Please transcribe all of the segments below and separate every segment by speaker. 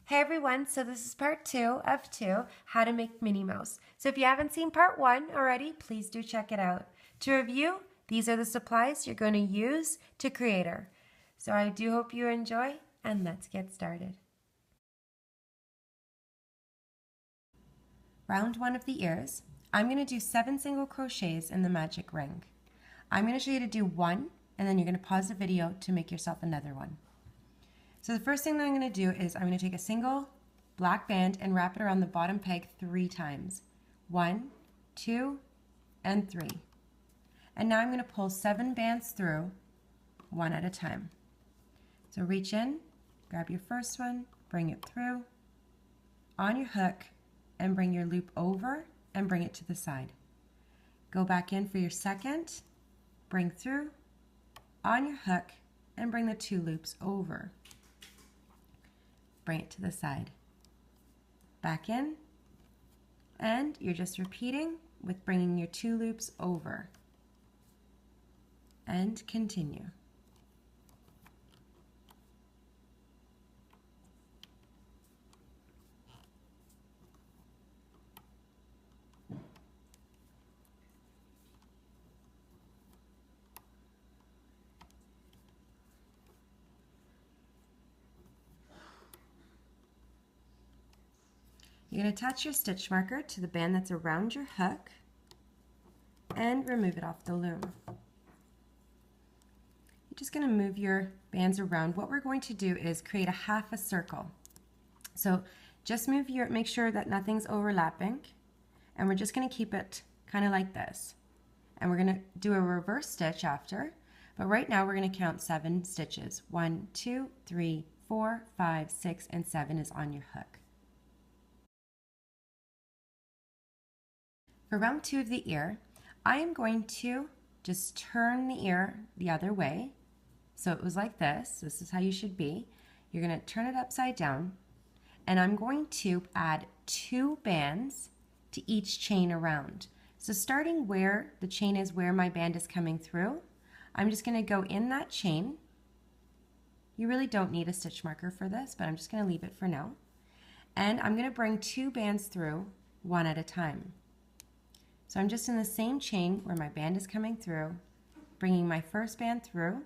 Speaker 1: Hey everyone, so this is part 2 of 2, how to make Minnie Mouse. So if you haven't seen part 1 already, please do check it out. To review, these are the supplies you're going to use to create her. So I do hope you enjoy, and let's get started. Round 1 of the ears, I'm going to do 7 single crochets in the magic ring. I'm going to show you to do 1, and then you're going to pause the video to make yourself another one. So the first thing that I'm going to do is I'm going to take a single black band and wrap it around the bottom peg 3 times. 1, 2, and 3. And now I'm going to pull 7 bands through, one at a time. So reach in, grab your first one, bring it through, on your hook, and bring your loop over and bring it to the side. Go back in for your second, bring through, on your hook, and bring the 2 loops over. Bring it to the side. Back in, and you're just repeating with bringing your 2 loops over. And continue. You're going to attach your stitch marker to the band that's around your hook and remove it off the loom. You're just going to move your bands around. What we're going to do is create a half a circle. So just make sure that nothing's overlapping, and we're just going to keep it kind of like this. And we're going to do a reverse stitch after, but right now we're going to count 7 stitches. 1, 2, 3, 4, 5, 6, and 7 is on your hook. For round 2 of the ear, I am going to just turn the ear the other way. So it was like this. This is how you should be. You're going to turn it upside down, and I'm going to add 2 bands to each chain around. So starting where the chain is where my band is coming through, I'm just going to go in that chain. You really don't need a stitch marker for this, but I'm just going to leave it for now. And I'm going to bring 2 bands through one at a time. So I'm just in the same chain where my band is coming through, bringing my first band through,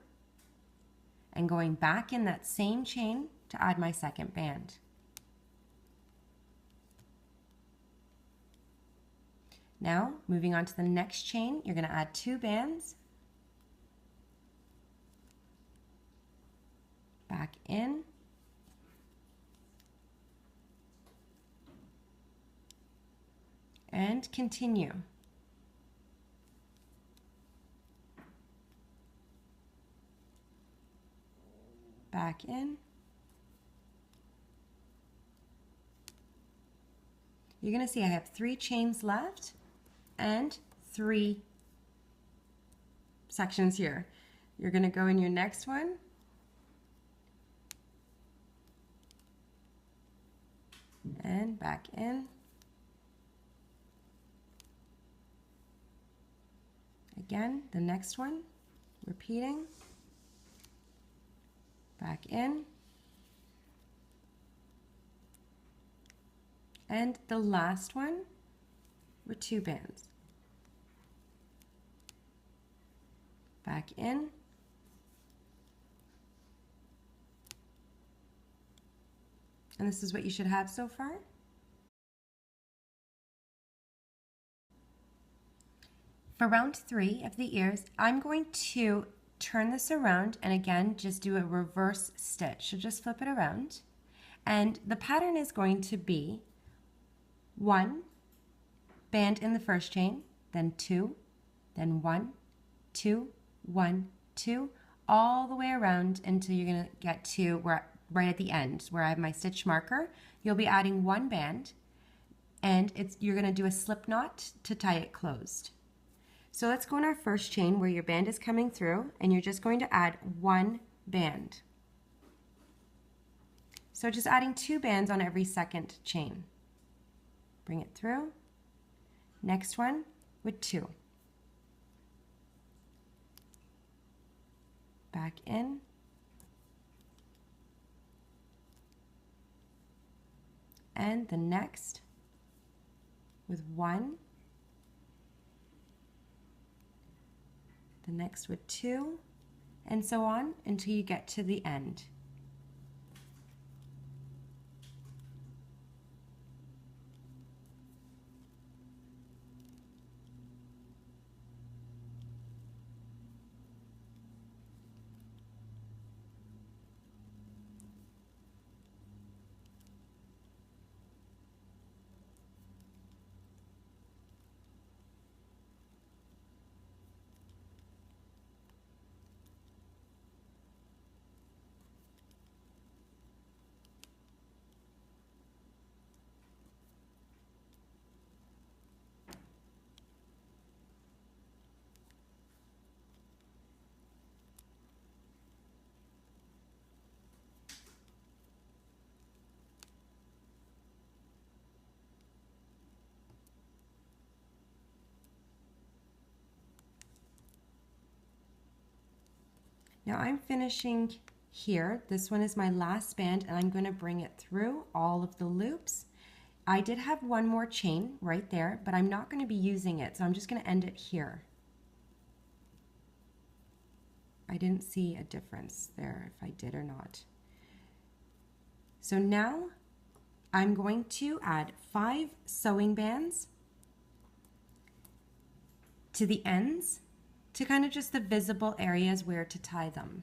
Speaker 1: and going back in that same chain to add my second band. Now, moving on to the next chain, you're going to add 2 bands, back in, and continue. Back in. You're going to see I have 3 chains left and 3 sections here. You're going to go in your next one, and back in. Again, the next one, repeating, back in, and the last one with 2 bands. Back in, and this is what you should have so far. For round 3 of the ears, I'm going to turn this around and again just do a reverse stitch. So just flip it around, and the pattern is going to be 1 band in the first chain, then 2, then 1, 2, 1, 2, all the way around until you're going to get to where right at the end where I have my stitch marker. You'll be adding 1 band, and you're going to do a slip knot to tie it closed. So let's go in our first chain where your band is coming through, and you're just going to add 1 band. So just adding 2 bands on every second chain. Bring it through. Next one with 2. Back in. and the next with 1, the next with 2, and so on until you get to the end. Now I'm finishing here. This one is my last band, and I'm going to bring it through all of the loops. I did have one more chain right there, but I'm not going to be using it, so I'm just going to end it here. I didn't see a difference there if I did or not. So now I'm going to add 5 sewing bands to the ends, to kind of just the visible areas where to tie them.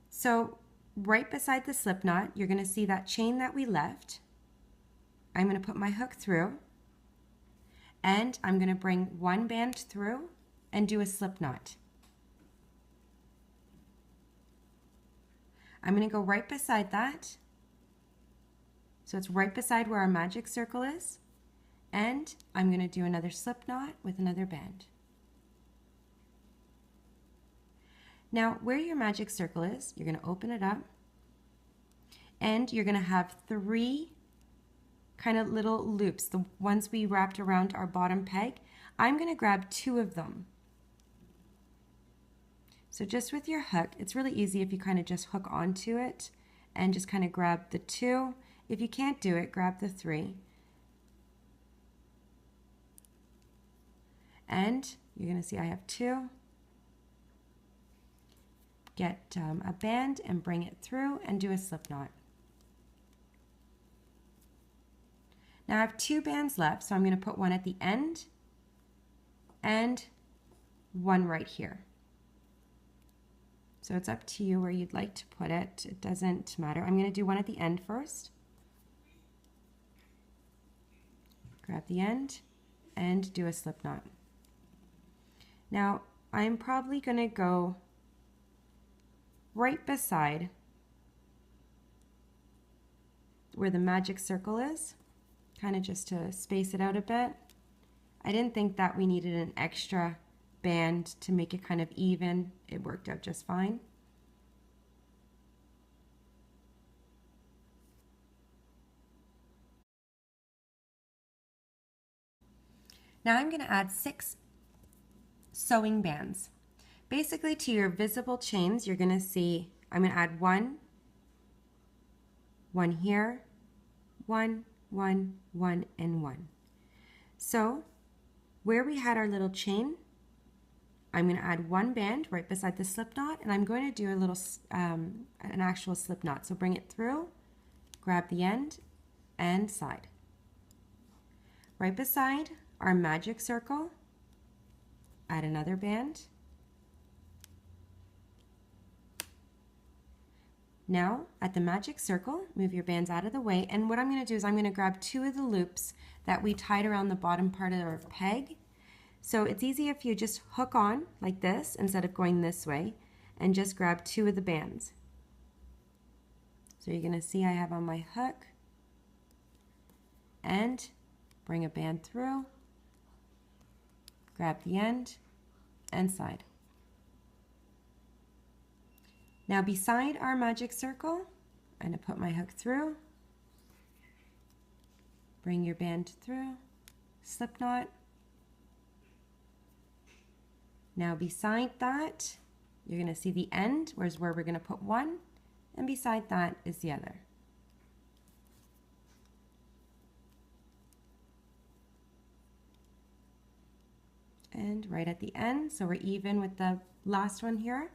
Speaker 1: So right beside the slip knot, you're going to see that chain that we left. I'm going to put my hook through, and I'm going to bring 1 band through and do a slip knot. I'm going to go right beside that, so it's right beside where our magic circle is, and I'm going to do another slip knot with another band. Now, where your magic circle is, you're going to open it up, and you're going to have 3 kind of little loops, the ones we wrapped around our bottom peg. I'm going to grab 2 of them. So just with your hook, it's really easy if you kind of just hook onto it and just kind of grab the 2. If you can't do it, grab the 3. And you're going to see I have 2. Get a band and bring it through and do a slip knot. Now I have 2 bands left, so I'm going to put 1 at the end and 1 right here. So it's up to you where you'd like to put it. It doesn't matter. I'm going to do 1 at the end first. Grab the end and do a slip knot. Now I'm probably going to go right beside where the magic circle is, kind of just to space it out a bit. I didn't think that we needed an extra band to make it kind of even. It worked out just fine. Now I'm going to add 6 sewing bands. Basically, to your visible chains, you're going to see I'm going to add 1, 1 here, 1, 1, 1, and 1. So where we had our little chain, I'm going to add 1 band right beside the slip knot, and I'm going to do a little an actual slip knot. So bring it through, grab the end, and side. Right beside our magic circle, add another band. Now at the magic circle, move your bands out of the way, and what I'm going to do is I'm going to grab 2 of the loops that we tied around the bottom part of our peg. So it's easy if you just hook on like this instead of going this way, and just grab 2 of the bands. So you're going to see I have on my hook, and bring a band through, grab the end, and side. Now beside our magic circle, I'm going to put my hook through, bring your band through, slip knot. Now beside that, you're going to see the end, where we're going to put 1, and beside that is the other. And right at the end, so we're even with the last one here.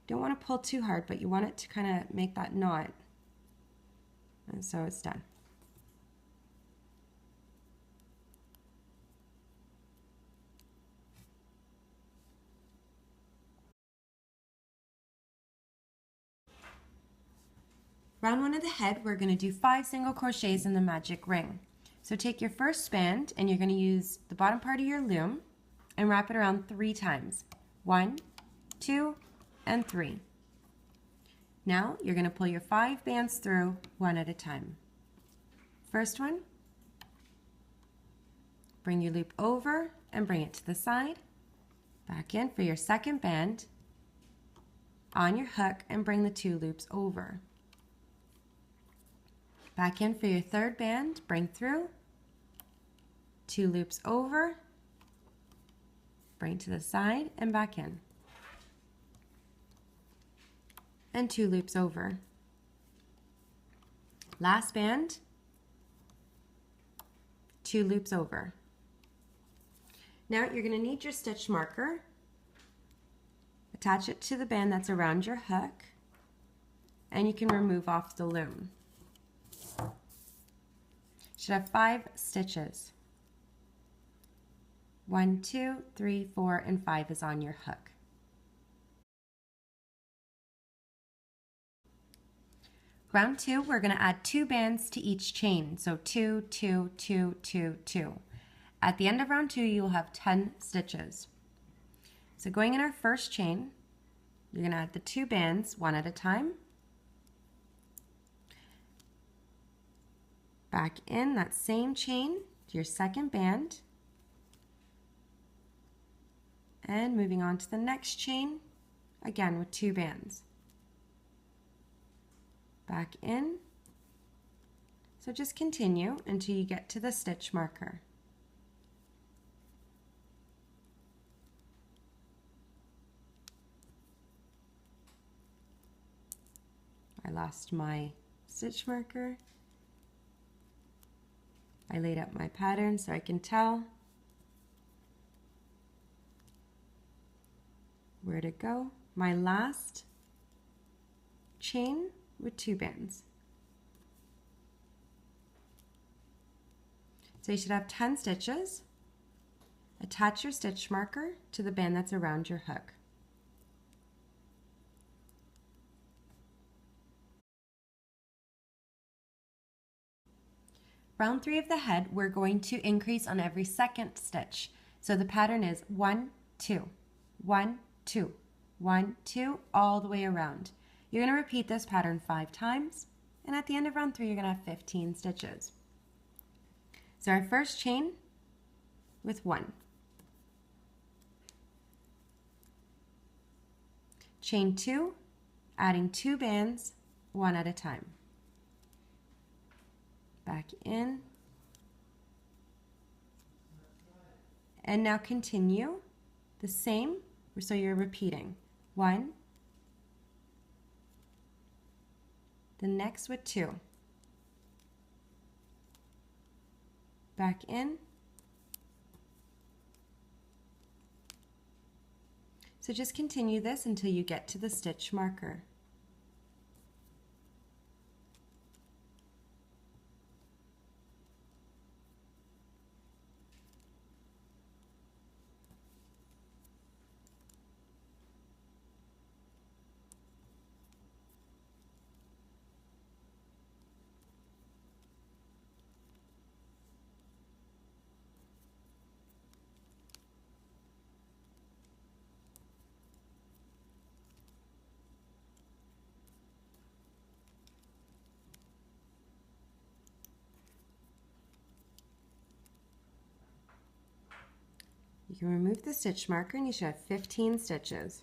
Speaker 1: Don't want to pull too hard, but you want it to kind of make that knot. And so it's done. Round one of the head, we're going to do 5 single crochets in the magic ring. So take your first band and you're going to use the bottom part of your loom and wrap it around 3 times. 1, 2, and 3. Now you're going to pull your 5 bands through one at a time. First one, bring your loop over and bring it to the side. Back in for your second band, on your hook, and bring the 2 loops over. Back in for your third band, bring through, 2 loops over, bring to the side and back in. And 2 loops over. Last band, 2 loops over. Now you're going to need your stitch marker. Attach it to the band that's around your hook, and you can remove off the loom. Should have 5 stitches. 1, 2, 3, 4, and 5 is on your hook. Round 2, we're going to add 2 bands to each chain. So 2, 2, 2, 2, 2. At the end of round 2, you will have 10 stitches. So going in our first chain, you're going to add the 2 bands one at a time. Back in that same chain to your second band. And moving on to the next chain, again with 2 bands. Back in. So just continue until you get to the stitch marker. I lost my stitch marker. I laid out my pattern so I can tell where to go. My last chain with 2 bands. So you should have 10 stitches. Attach your stitch marker to the band that's around your hook. Round 3 of the head, we're going to increase on every second stitch. So the pattern is 1, 2, 1, 2, 1, 2, all the way around. You're going to repeat this pattern 5 times, and at the end of round 3, you're going to have 15 stitches. So our first chain with 1. Chain 2, adding 2 bands, one at a time. Back in. And now continue the same, so you're repeating. 1, the next with 2. Back in. So just continue this until you get to the stitch marker. You can remove the stitch marker and you should have 15 stitches.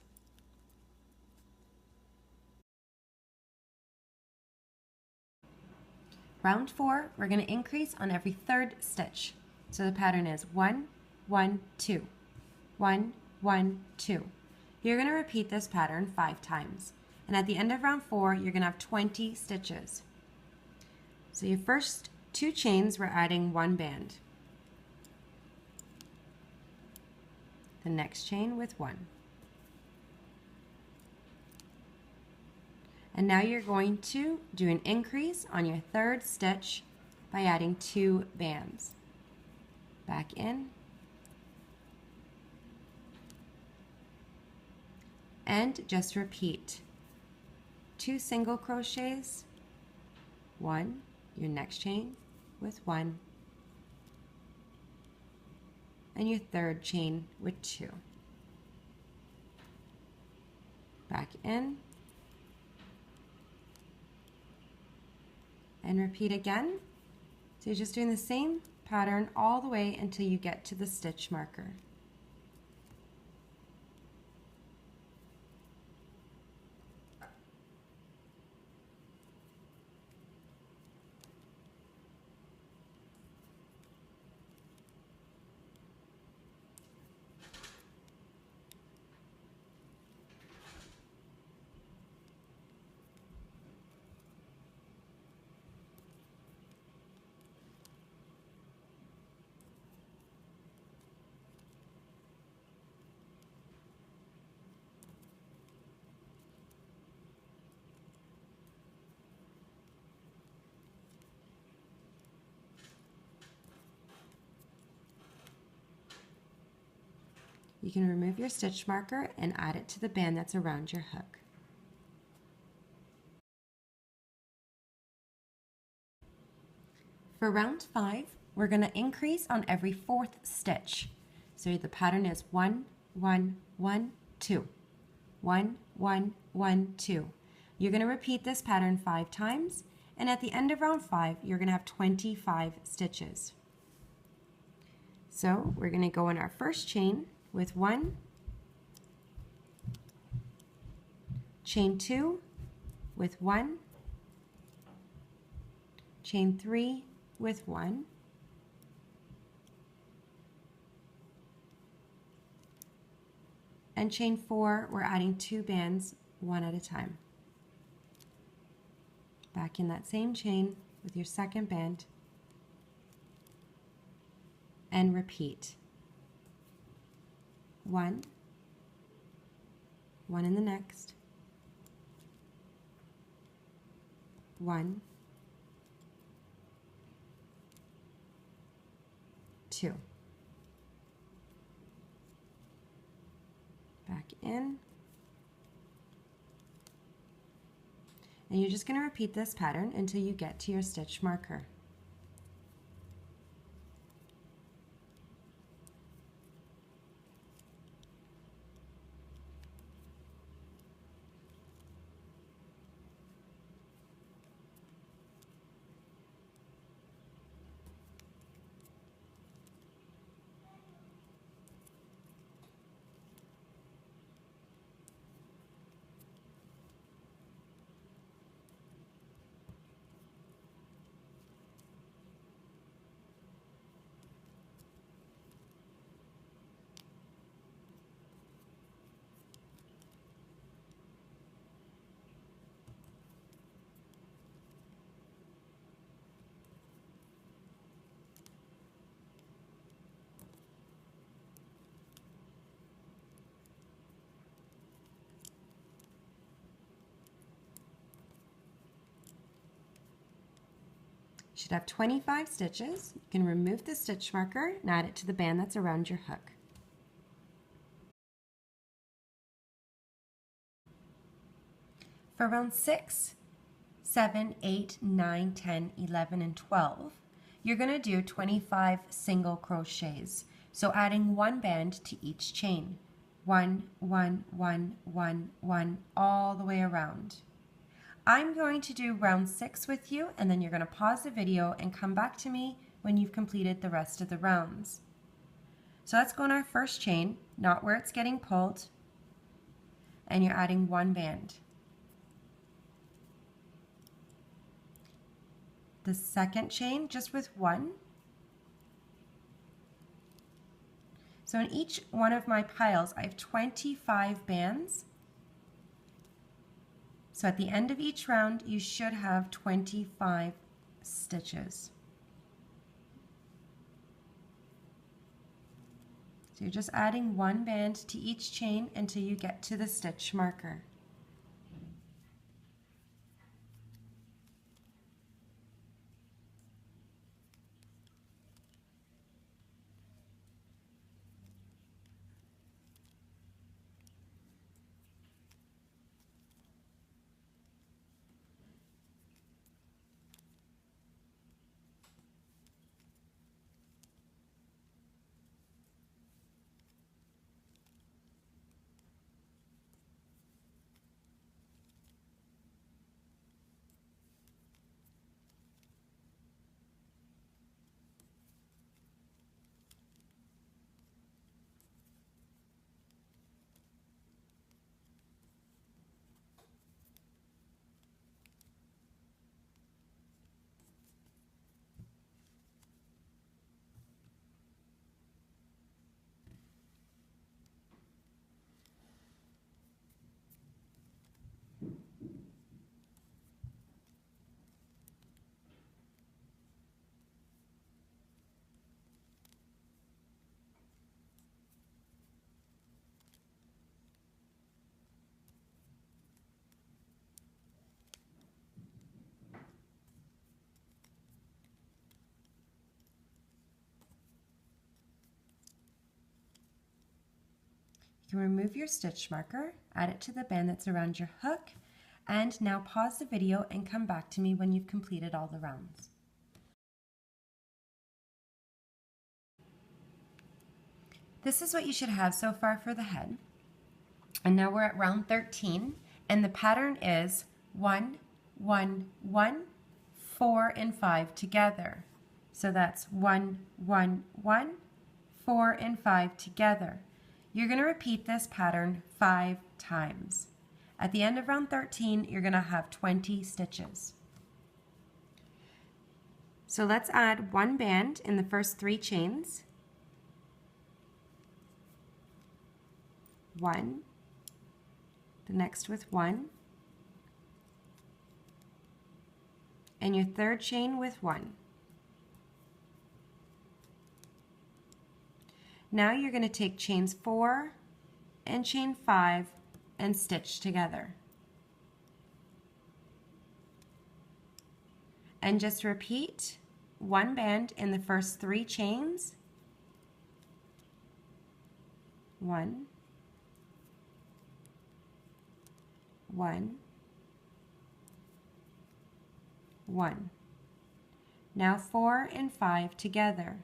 Speaker 1: Round 4, we're going to increase on every third stitch. So the pattern is 1, 1, 2, 1, 1, 2. You're going to repeat this pattern 5 times. And at the end of round 4, you're going to have 20 stitches. So your first 2 chains, we're adding 1 band. The next chain with 1. And now you're going to do an increase on your 3rd stitch by adding 2 bands. Back in. And just repeat. 2 single crochets, 1, your next chain with 1, and your 3rd chain with 2. Back in. And repeat again. So you're just doing the same pattern all the way until you get to the stitch marker. You can remove your stitch marker and add it to the band that's around your hook. For round 5, we're going to increase on every 4th stitch. So the pattern is 1, 1, 1, 2. 1, 1, 1, 2. You're going to repeat this pattern 5 times, and at the end of round 5, you're going to have 25 stitches. So we're going to go in our first chain with 1, chain 2 with 1, chain 3 with 1, and chain 4, we're adding 2 bands one at a time. Back in that same chain with your 2nd band, and repeat. 1, 1 in the next, 1, 2. Back in. And you're just going to repeat this pattern until you get to your stitch marker. You should have 25 stitches. You can remove the stitch marker and add it to the band that's around your hook. For round 6, 7, 8, 9, 10, 11, and 12, you're going to do 25 single crochets. So adding 1 band to each chain. 1, 1, 1, 1, 1, all the way around. I'm going to do round 6 with you, and then you're going to pause the video and come back to me when you've completed the rest of the rounds. So let's go in our first chain, not where it's getting pulled, and you're adding 1 band. The second chain, just with 1. So in each one of my piles, I have 25 bands. So at the end of each round, you should have 25 stitches. So you're just adding 1 band to each chain until you get to the stitch marker. You can remove your stitch marker, add it to the band that's around your hook, and now pause the video and come back to me when you've completed all the rounds. This is what you should have so far for the head. And now we're at round 13, and the pattern is 1, 1, 1, 4, and 5 together. So that's 1, 1, 1, 4, and 5 together. You're going to repeat this pattern 5 times. At the end of round 13, you're going to have 20 stitches. So let's add 1 band in the first 3 chains. 1, the next with 1, and your third chain with 1. Now you're going to take chains 4 and chain 5 and stitch together. And just repeat 1 band in the first 3 chains. 1, 1, 1. Now 4 and 5 together.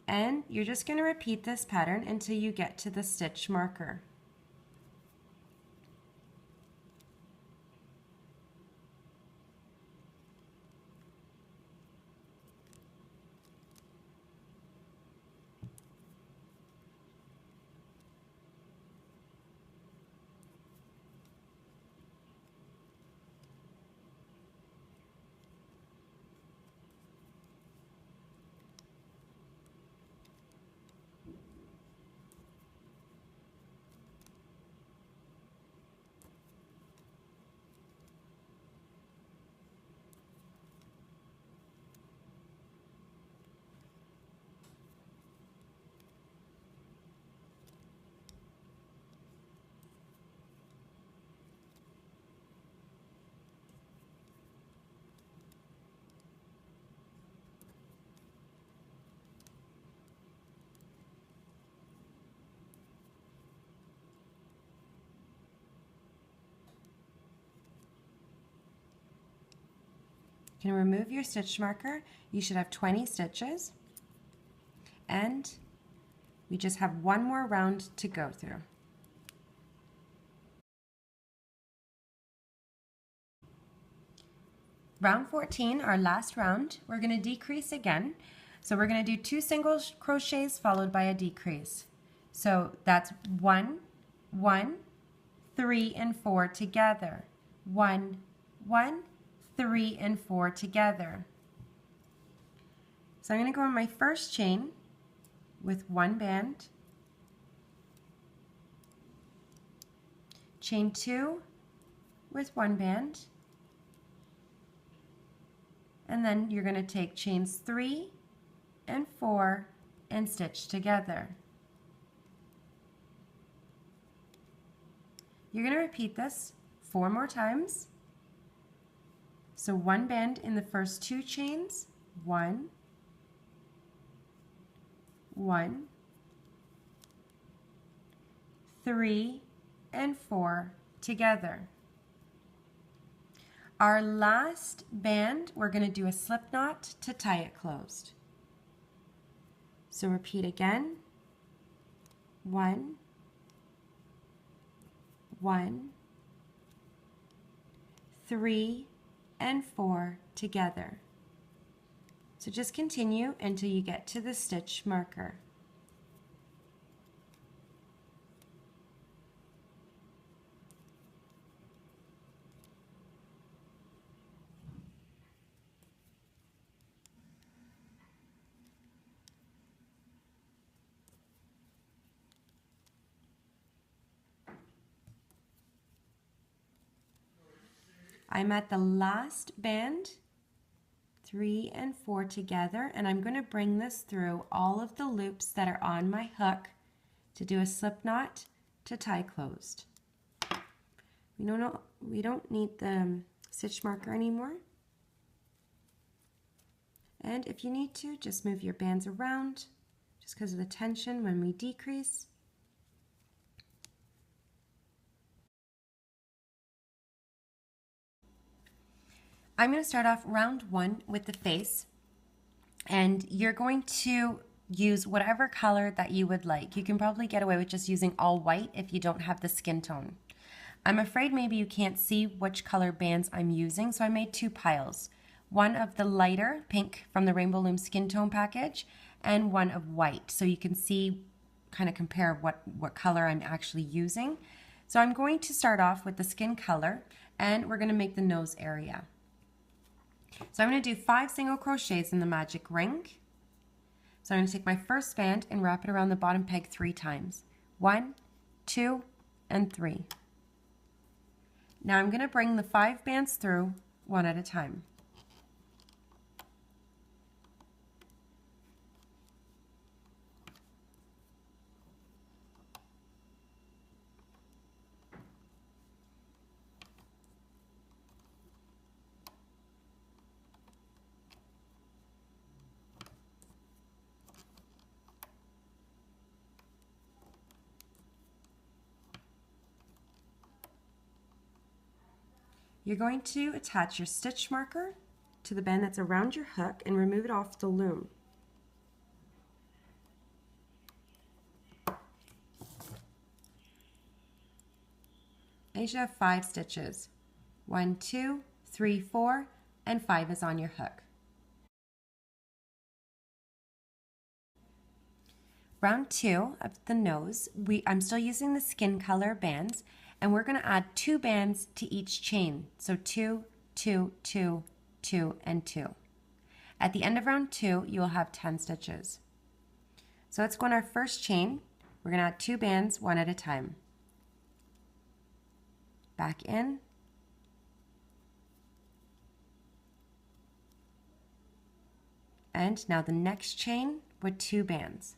Speaker 1: And you're just going to repeat this pattern until you get to the stitch marker. You can remove your stitch marker. You should have 20 stitches, and we just have 1 more round to go through. Round 14, our last round, we're going to decrease again. So we're going to do 2 single crochets followed by a decrease. So that's 1, 1, 3, and 4 together. 1, 1, 3, and 4 together. So I'm going to go on my first chain with 1 band, chain 2 with one band, and then you're going to take chains 3 and 4 and stitch together. You're going to repeat this 4 more times. So one band in the first 2 chains, 1, 1, 3, and 4 together. Our last band, we're going to do a slip knot to tie it closed. So repeat again, 1, 1, 3, and 4 together. So just continue until you get to the stitch marker. I'm at the last band, 3 and 4 together, and I'm going to bring this through all of the loops that are on my hook to do a slip knot to tie closed. We don't need the stitch marker anymore. And if you need to, just move your bands around just because of the tension when we decrease. I'm going to start off round 1 with the face, and you're going to use whatever color that you would like. You can probably get away with just using all white if you don't have the skin tone. I'm afraid maybe you can't see which color bands I'm using, so I made 2 piles. One of the lighter pink from the Rainbow Loom skin tone package and one of white, so you can see, kind of compare what color I'm actually using. So I'm going to start off with the skin color, and we're going to make the nose area. So I'm going to do 5 single crochets in the magic ring. So I'm going to take my first band and wrap it around the bottom peg 3 times. 1, 2, and 3. Now I'm going to bring the 5 bands through one at a time. You're going to attach your stitch marker to the band that's around your hook and remove it off the loom. And you should have 5 stitches. 1, 2, 3, 4, and 5 is on your hook. Round 2 of the nose, I'm still using the skin color bands, and we're going to add 2 bands to each chain. So 2, 2, 2, 2, and 2. At the end of round 2, you will have 10 stitches. So let's go on our first chain. We're going to add 2 bands one at a time. Back in. And now the next chain with 2 bands.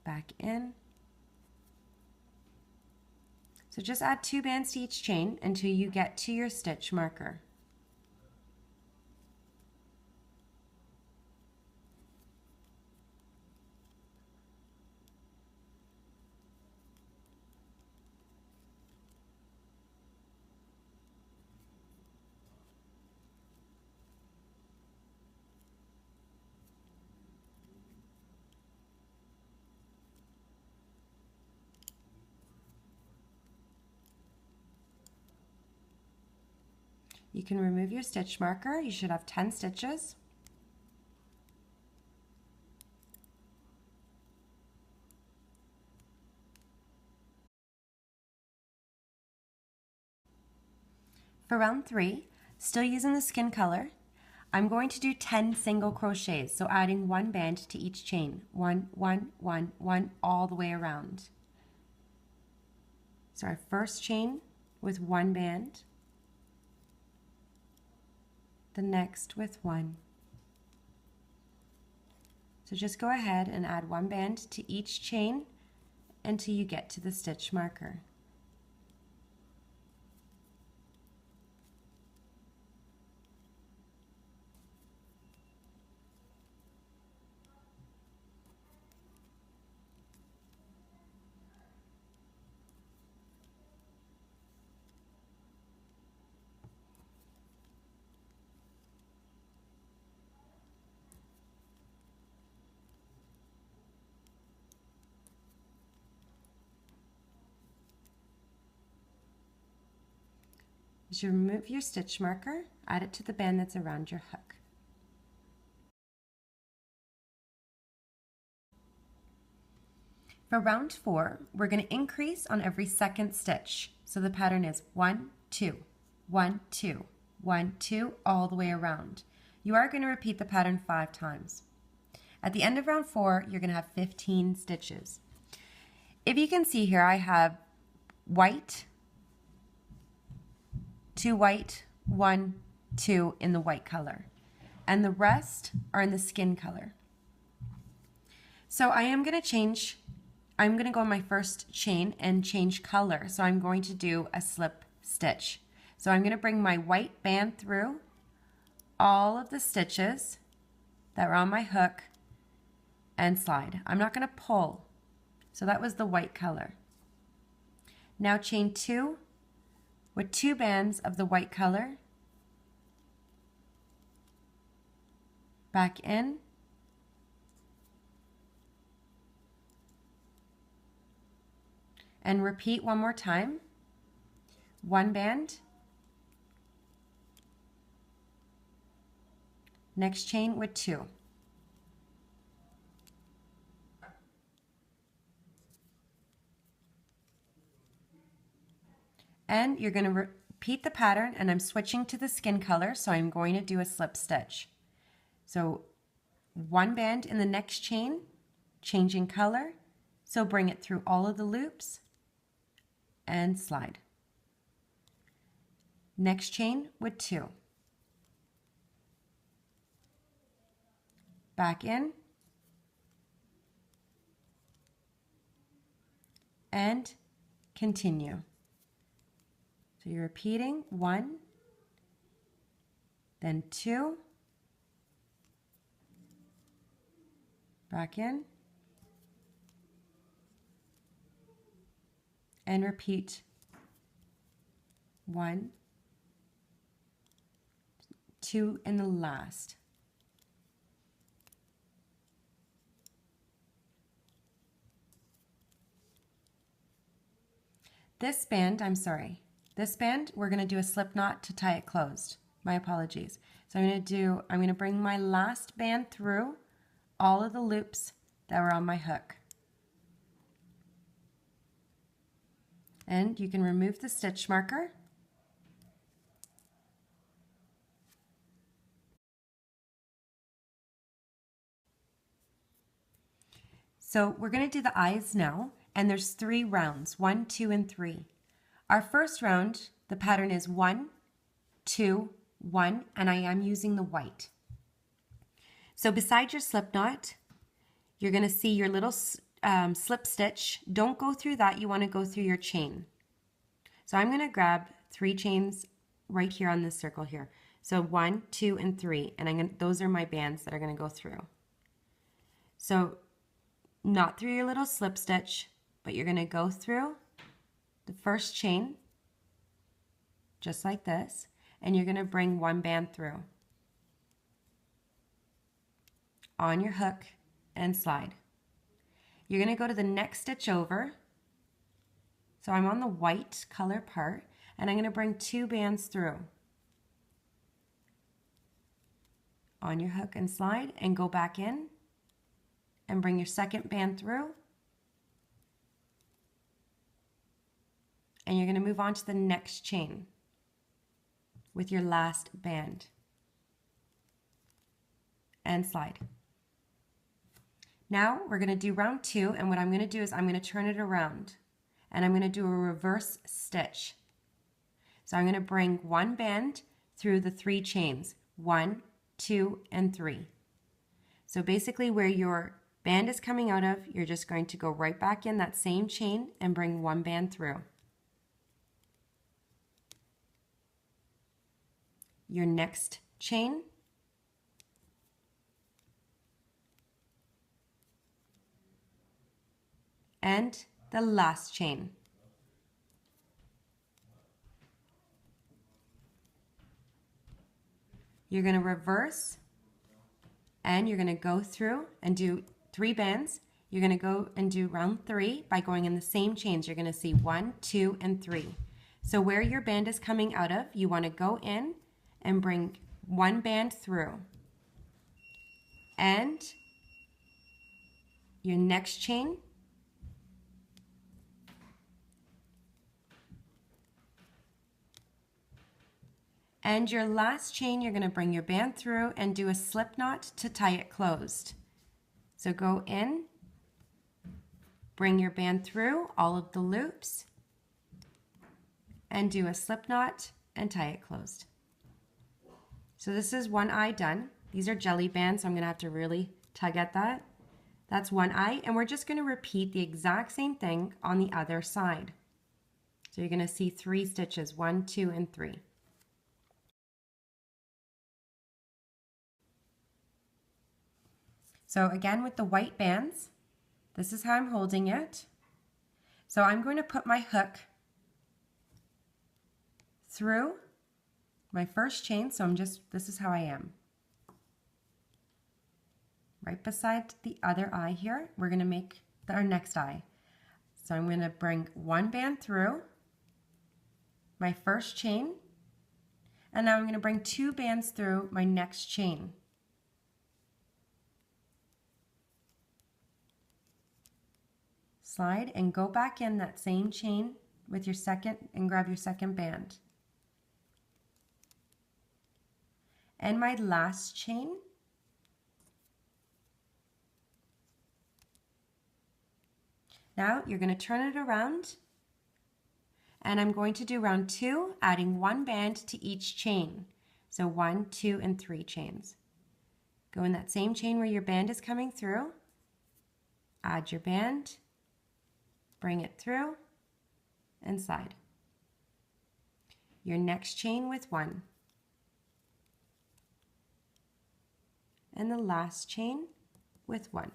Speaker 1: Back in. So just add 2 bands to each chain until you get to your stitch marker. You can remove your stitch marker. You should have 10 stitches. For round 3, still using the skin color, I'm going to do 10 single crochets, so adding 1 band to each chain. 1, 1, 1, 1, all the way around. So our first chain with one band, the next with one. So just go ahead and add one band to each chain until you get to the stitch marker. As you remove your stitch marker, add it to the band that's around your hook. For round 4, we're going to increase on every second stitch. So the pattern is 1, 2, 1, 2, 1, 2, all the way around. You are going to repeat the pattern 5 times. At the end of round 4, you're going to have 15 stitches. If you can see here, I have white, 2 white, 1, 2 in the white color, and the rest are in the skin color. So I'm going to go on my first chain and change color. So I'm going to do a slip stitch. So I'm going to bring my white band through all of the stitches that were on my hook and slide. I'm not going to pull. So that was the white color. Now chain 2 with 2 bands of the white color, back in, and repeat one more time. 1 band, next chain with 2. And you're going to repeat the pattern, and I'm switching to the skin color, so I'm going to do a slip stitch. So 1 band in the next chain, changing color, so bring it through all of the loops and slide. Next chain with 2. Back in, and continue. So you're repeating 1, then 2, back in, and repeat 1, 2 in the last. This band, we're going to do a slip knot to tie it closed. My apologies. So I'm going to bring my last band through all of the loops that were on my hook. And you can remove the stitch marker. So we're going to do the eyes now, and there's 3 rounds, 1, 2, and 3. Our first round, the pattern is 1, 2, 1, and I am using the white. So beside your slip knot, you're going to see your little slip stitch. Don't go through that, you want to go through your chain. So I'm going to grab 3 chains right here on this circle here. So 1, 2, and 3, and those are my bands that are going to go through. So not through your little slip stitch, but you're going to go through the first chain, just like this, and you're going to bring 1 band through on your hook and slide. You're going to go to the next stitch over. So I'm on the white color part, and I'm going to bring 2 bands through on your hook and slide, and go back in and bring your second band through, and you're going to move on to the next chain with your last band and slide. Now we're going to do round 2, and what I'm going to do is I'm going to turn it around, and I'm going to do a reverse stitch. So I'm going to bring one band through the 3 chains, 1, 2, and 3. So basically where your band is coming out of, you're just going to go right back in that same chain and bring one band through. Your next chain, and the last chain. You're going to reverse and you're going to go through and do 3 bands. You're going to go and do round 3 by going in the same chains. You're going to see 1, 2, and 3. So where your band is coming out of, you want to go in and bring one band through. And your next chain, and your last chain, you're going to bring your band through and do a slip knot to tie it closed. So go in, bring your band through all of the loops, and do a slip knot and tie it closed. So this is one eye done. These are jelly bands, so I'm going to have to really tug at that. That's one eye, and we're just going to repeat the exact same thing on the other side. So you're going to see 3 stitches, 1, 2, and 3. So again with the white bands, this is how I'm holding it. So I'm going to put my hook through my first chain, so this is how I am. Right beside the other eye here, we're going to make our next eye. So I'm going to bring one band through my first chain, and now I'm going to bring 2 bands through my next chain. Slide and go back in that same chain with your second and grab your second band. And my last chain, now you're going to turn it around, and I'm going to do round 2, adding 1 band to each chain. So 1, 2, and 3 chains. Go in that same chain where your band is coming through, add your band, bring it through, and slide. Your next chain with 1. And the last chain with 1.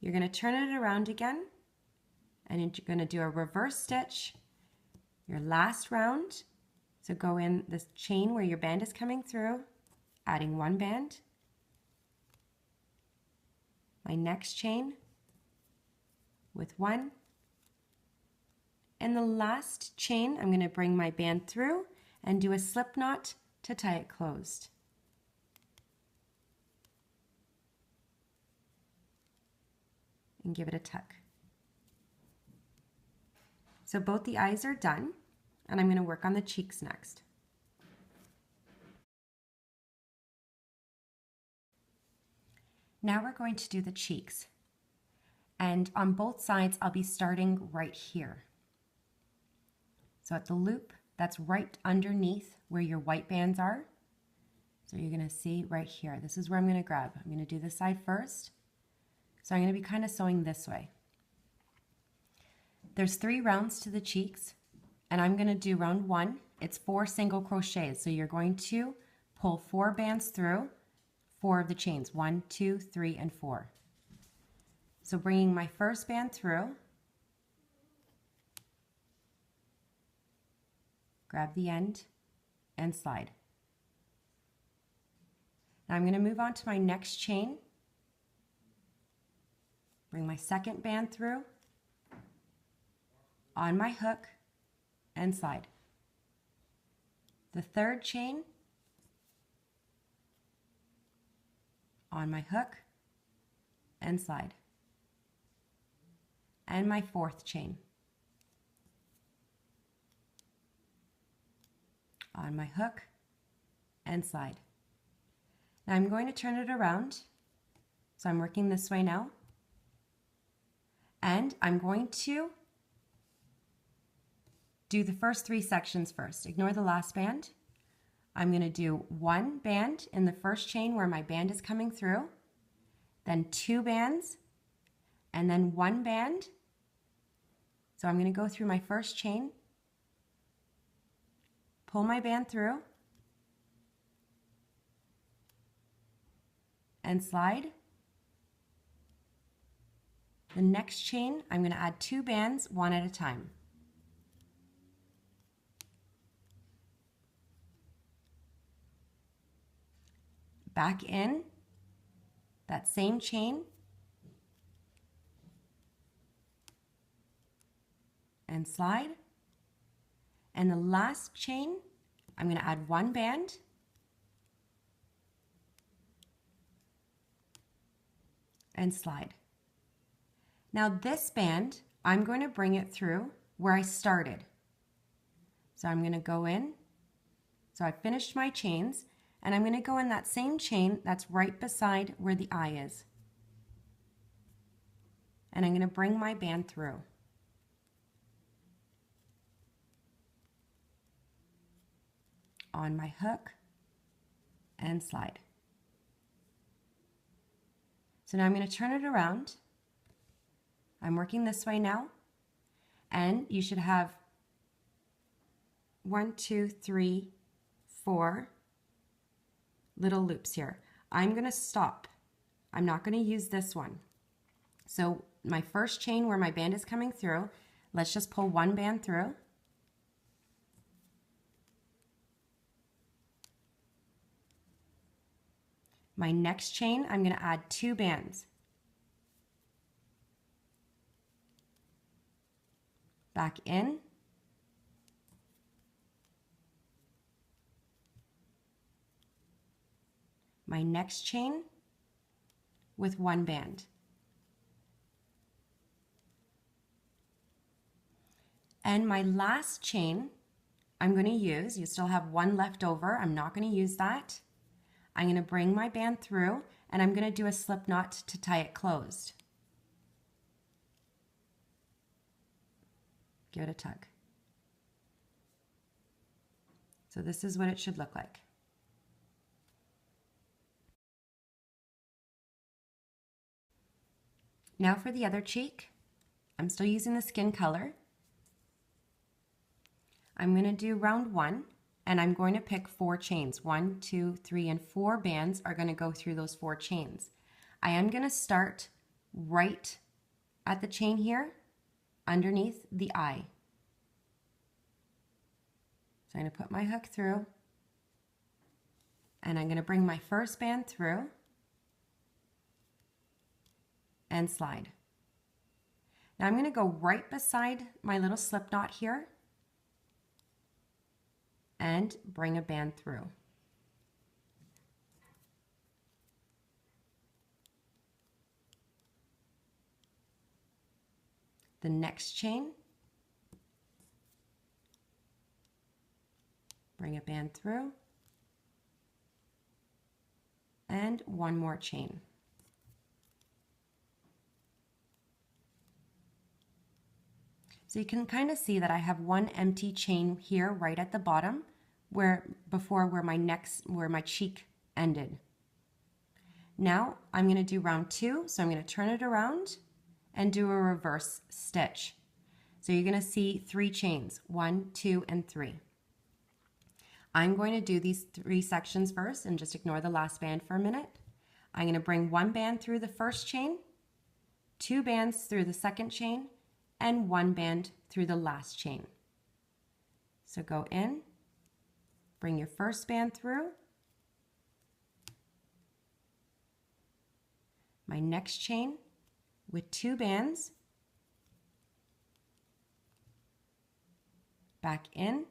Speaker 1: You're going to turn it around again, and you're going to do a reverse stitch your last round. So go in this chain where your band is coming through, adding 1 band. My next chain with 1. And the last chain, I'm going to bring my band through and do a slip knot to tie it closed. And give it a tuck. So both the eyes are done, and I'm going to work on the cheeks next. Now we're going to do the cheeks. And on both sides, I'll be starting right here. So at the loop, that's right underneath where your white bands are. So you're going to see right here. This is where I'm going to grab. I'm going to do this side first. So I'm going to be kind of sewing this way. There's 3 rounds to the cheeks, and I'm going to do round 1. It's 4 single crochets. So you're going to pull 4 bands through 4 of the chains, 1, 2, 3, and 4. So bringing my first band through, grab the end and slide. Now I'm going to move on to my next chain, bring my second band through, on my hook, and slide. The third chain, on my hook, and slide. And my 4th chain. On my hook, and slide. Now I'm going to turn it around. So I'm working this way now. And I'm going to do the first 3 sections first. Ignore the last band. I'm going to do 1 band in the first chain where my band is coming through, then 2 bands, and then 1 band. So I'm going to go through my first chain, pull my band through, and slide. The next chain, I'm going to add 2 bands, 1 at a time. Back in that same chain, and slide. And the last chain, I'm going to add 1 band, and slide. Now this band, I'm going to bring it through where I started. So I'm going to go in. So I finished my chains, and I'm going to go in that same chain that's right beside where the eye is. And I'm going to bring my band through. On my hook and slide. So now I'm going to turn it around. I'm working this way now, and you should have 1, 2, 3, 4 little loops here. I'm going to stop. I'm not going to use this one. So my first chain where my band is coming through, let's just pull 1 band through. My next chain, I'm going to add 2 bands. Back in. My next chain with 1 band. And my last chain, I'm going to use, you still have 1 left over, I'm not going to use that. I'm going to bring my band through, and I'm going to do a slip knot to tie it closed. Give it a tug. So this is what it should look like. Now for the other cheek, I'm still using the skin color. I'm going to do round 1, and I'm going to pick 4 chains. 1, 2, 3, and 4 bands are going to go through those 4 chains. I am going to start right at the chain here, underneath the eye. So I'm going to put my hook through, and I'm going to bring my first band through and slide. Now I'm going to go right beside my little slip knot here and bring a band through. The next chain, bring a band through, and 1 more chain. So you can kind of see that I have 1 empty chain here right at the bottom where my cheek ended. Now I'm going to do round 2, so I'm going to turn it around and do a reverse stitch. So you're going to see 3 chains, 1, 2, and 3. I'm going to do these 3 sections first and just ignore the last band for a minute. I'm going to bring 1 band through the first chain, 2 bands through the second chain, and 1 band through the last chain. So go in, bring your first band through, my next chain with 2 bands, back in,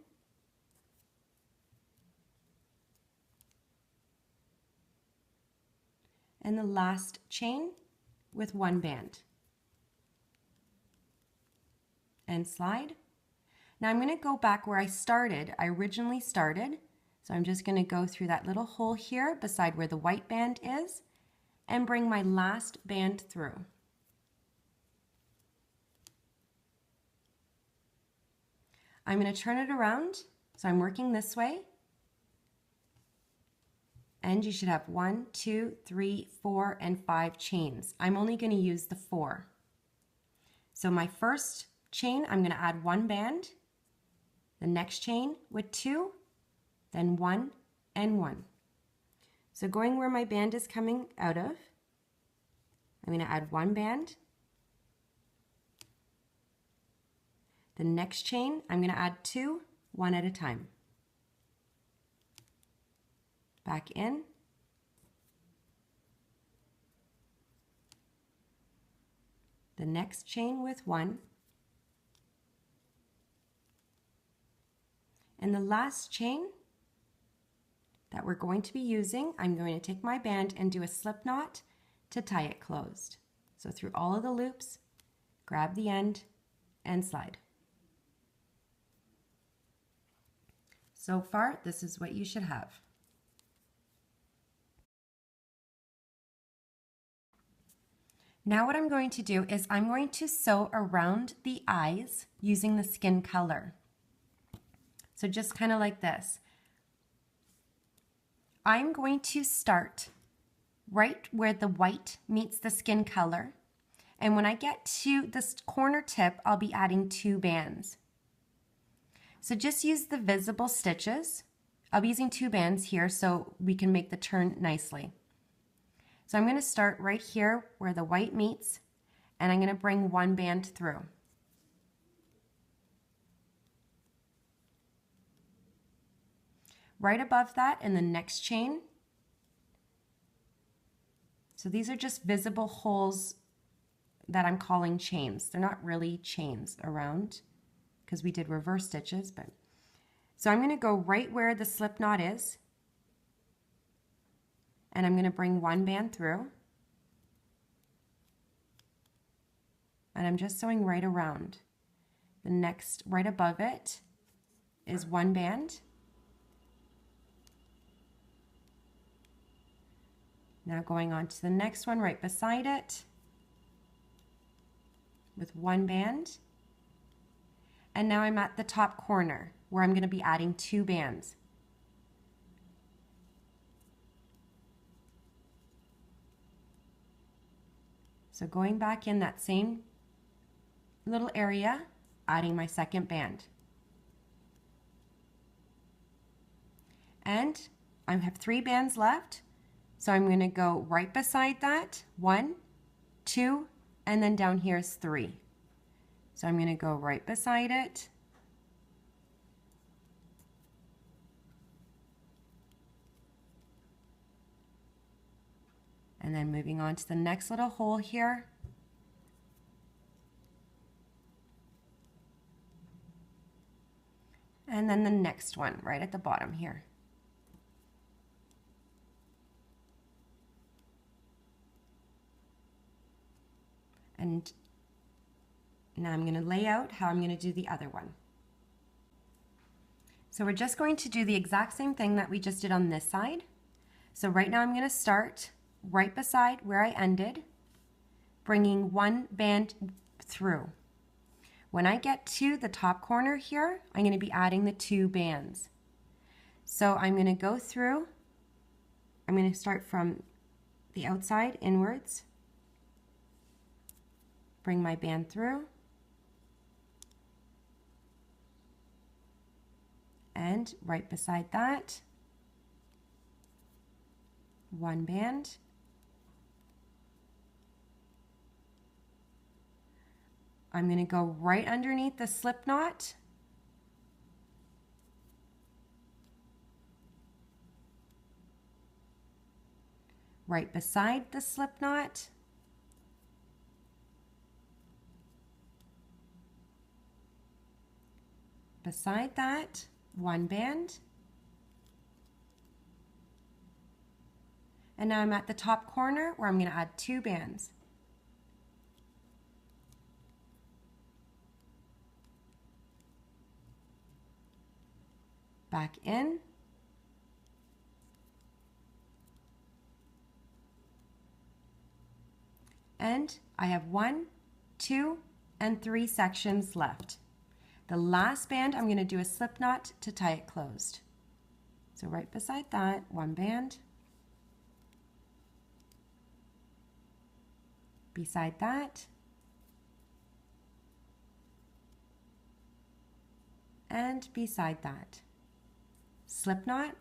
Speaker 1: and the last chain with 1 band, and slide. Now I'm going to go back where I originally started. So I'm just going to go through that little hole here beside where the white band is and bring my last band through. I'm going to turn it around. So I'm working this way. And you should have 1, 2, 3, 4, and 5 chains. I'm only going to use the 4. So my first chain, I'm going to add 1 band. The next chain with 2, then 1 and 1. So going where my band is coming out of, I'm going to add 1 band. The next chain, I'm going to add 2, one at a time. Back in. The next chain with 1. And the last chain that we're going to be using, I'm going to take my band and do a slip knot to tie it closed. So through all of the loops, grab the end and slide. So far, this is what you should have. Now what I'm going to do is I'm going to sew around the eyes using the skin color. So just kind of like this. I'm going to start right where the white meets the skin color. And when I get to this corner tip, I'll be adding 2 bands. So just use the visible stitches. I'll be using 2 bands here so we can make the turn nicely. So I'm going to start right here where the white meets, and I'm going to bring 1 band through. Right above that in the next chain. So these are just visible holes that I'm calling chains. They're not really chains around because we did reverse stitches, but so I'm going to go right where the slip knot is, and I'm going to bring 1 band through, and I'm just sewing right around. The next, right above it, is 1 band. Now going on to the next one right beside it with 1 band. And now I'm at the top corner where I'm going to be adding 2 bands. So going back in that same little area, adding my 2nd band. And I have 3 bands left. So I'm going to go right beside that, 1, 2, and then down here is 3. So I'm going to go right beside it. And then moving on to the next little hole here. And then the next one right at the bottom here. And now I'm going to lay out how I'm going to do the other one. So we're just going to do the exact same thing that we just did on this side. So right now I'm going to start right beside where I ended, bringing 1 band through. When I get to the top corner here, I'm going to be adding the 2 bands. So I'm going to go through, I'm going to start from the outside inwards, bring my band through, and right beside that, 1 band, I'm going to go right underneath the slip knot, right beside the slip knot, beside that, 1 band, and now I'm at the top corner where I'm going to add 2 bands. Back in, and I have 1, 2, and 3 sections left. The last band, I'm going to do a slip knot to tie it closed. So right beside that, one band. Beside that. And beside that. Slip knot.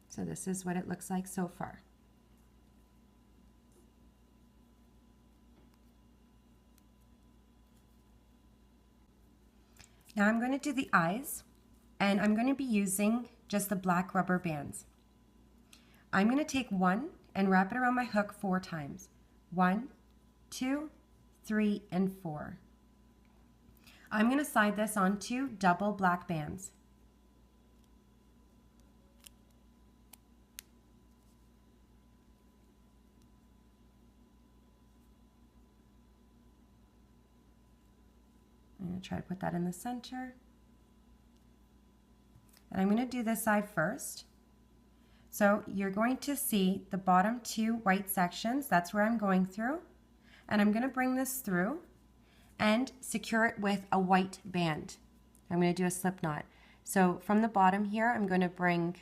Speaker 1: So this is what it looks like so far. Now I'm going to do the eyes, and I'm going to be using just the black rubber bands. I'm going to take one and wrap it around my hook 4 times. 1, 2, 3, and 4. I'm going to slide this onto double black bands. I'm going to try to put that in the center. And I'm going to do this side first. So you're going to see the bottom 2 white sections. That's where I'm going through. And I'm going to bring this through and secure it with a white band. I'm going to do a slip knot. So from the bottom here, I'm going to bring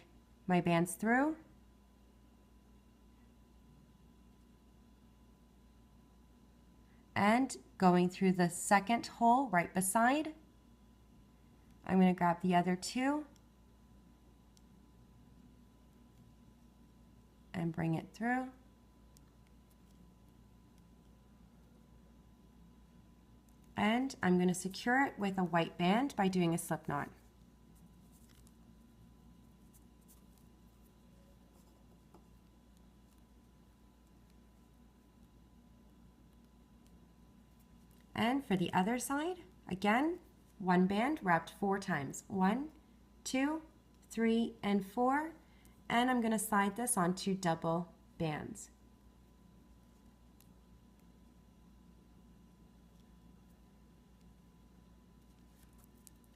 Speaker 1: my bands through. And going through the second hole right beside, I'm going to grab the other 2 and bring it through. And I'm going to secure it with a white band by doing a slip knot. And for the other side, again, one band wrapped 4 times. 1, 2, 3, and 4. And I'm going to slide this onto double bands.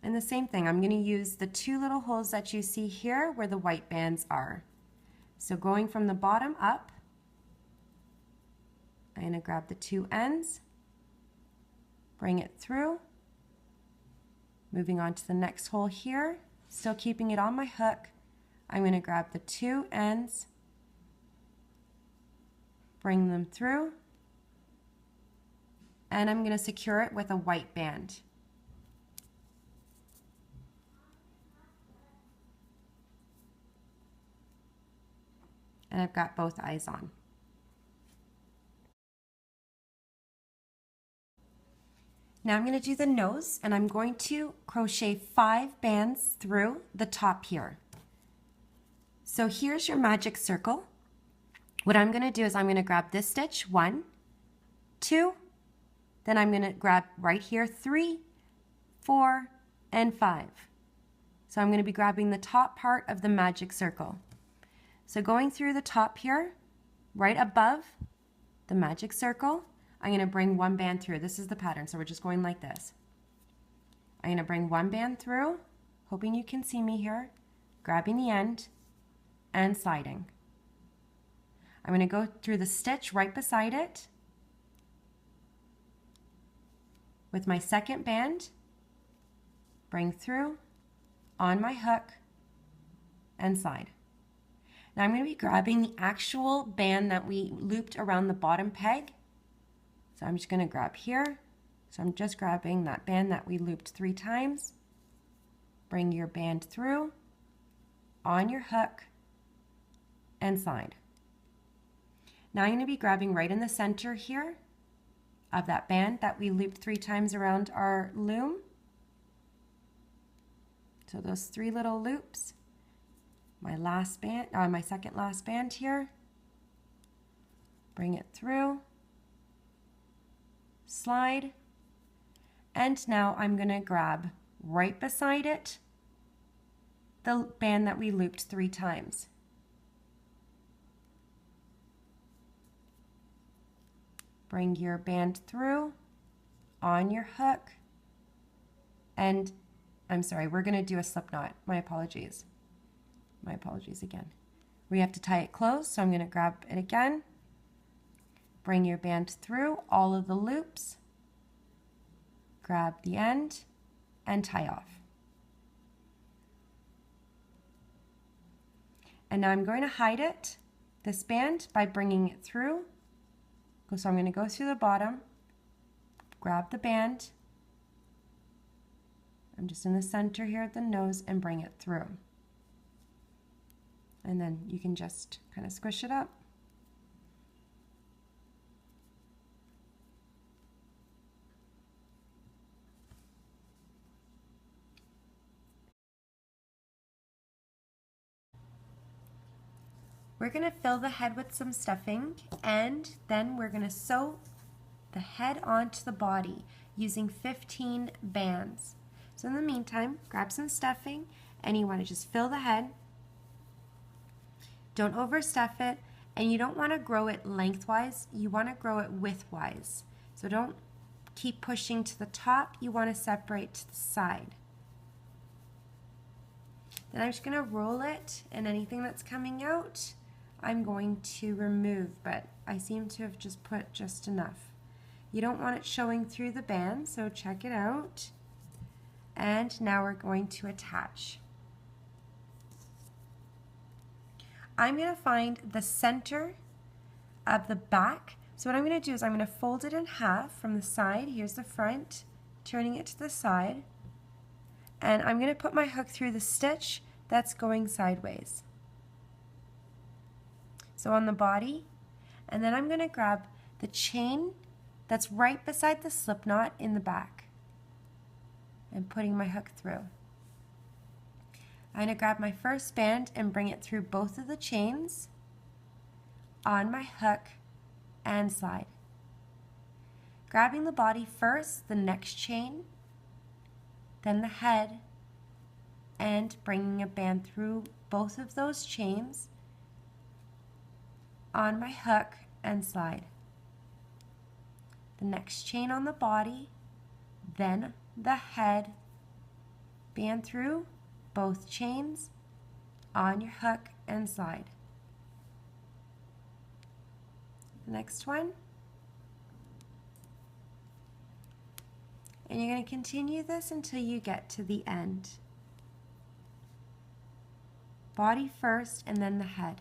Speaker 1: And the same thing, I'm going to use the 2 little holes that you see here where the white bands are. So going from the bottom up, I'm going to grab the 2 ends, bring it through, moving on to the next hole here, still keeping it on my hook. I'm going to grab the 2 ends, bring them through, and I'm going to secure it with a white band. And I've got both eyes on. Now I'm going to do the nose, and I'm going to crochet 5 bands through the top here. So here's your magic circle. What I'm going to do is I'm going to grab this stitch, 1, 2, then I'm going to grab right here 3, 4, and 5. So I'm going to be grabbing the top part of the magic circle. So going through the top here, right above the magic circle, I'm going to bring 1 band through. This is the pattern, so we're just going like this. I'm going to bring 1 band through, hoping you can see me here, grabbing the end and sliding. I'm going to go through the stitch right beside it with my second band, bring through, on my hook, and slide. Now I'm going to be grabbing the actual band that we looped around the bottom peg. So I'm just going to grab here. So I'm just grabbing that band that we looped 3 times. Bring your band through, on your hook, and slide. Now I'm going to be grabbing right in the center here of that band that we looped 3 times around our loom. So those 3 little loops. My last band, my second last band here. Bring it through. Slide, and now I'm going to grab right beside it the band that we looped 3 times. Bring your band through, on your hook, and I'm sorry, we're going to do a slip knot. My apologies. my apologies again. We have to tie it closed, so I'm going to grab it again. Bring your band through all of the loops. Grab the end and tie off. And now I'm going to hide it, this band, by bringing it through. So I'm going to go through the bottom, grab the band. I'm just in the center here at the nose and bring it through. And then you can just kind of squish it up. We're going to fill the head with some stuffing, and then we're going to sew the head onto the body using 15 bands. So in the meantime, grab some stuffing, and you want to just fill the head. Don't overstuff it, and you don't want to grow it lengthwise, you want to grow it widthwise. So don't keep pushing to the top, you want to separate to the side. Then I'm just going to roll it, and anything that's coming out, I'm going to remove, but I seem to have just put just enough. You don't want it showing through the band, so check it out. And now we're going to attach. I'm going to find the center of the back. So what I'm going to do is I'm going to fold it in half from the side. Here's the front, turning it to the side. And I'm going to put my hook through the stitch that's going sideways. So on the body, and then I'm going to grab the chain that's right beside the slip knot in the back and putting my hook through. I'm going to grab my first band and bring it through both of the chains on my hook and slide. Grabbing the body first, the next chain, then the head, and bringing a band through both of those chains on my hook and slide. The next chain on the body, then the head, band through both chains on your hook and slide. The next one. And you're going to continue this until you get to the end. Body first and then the head.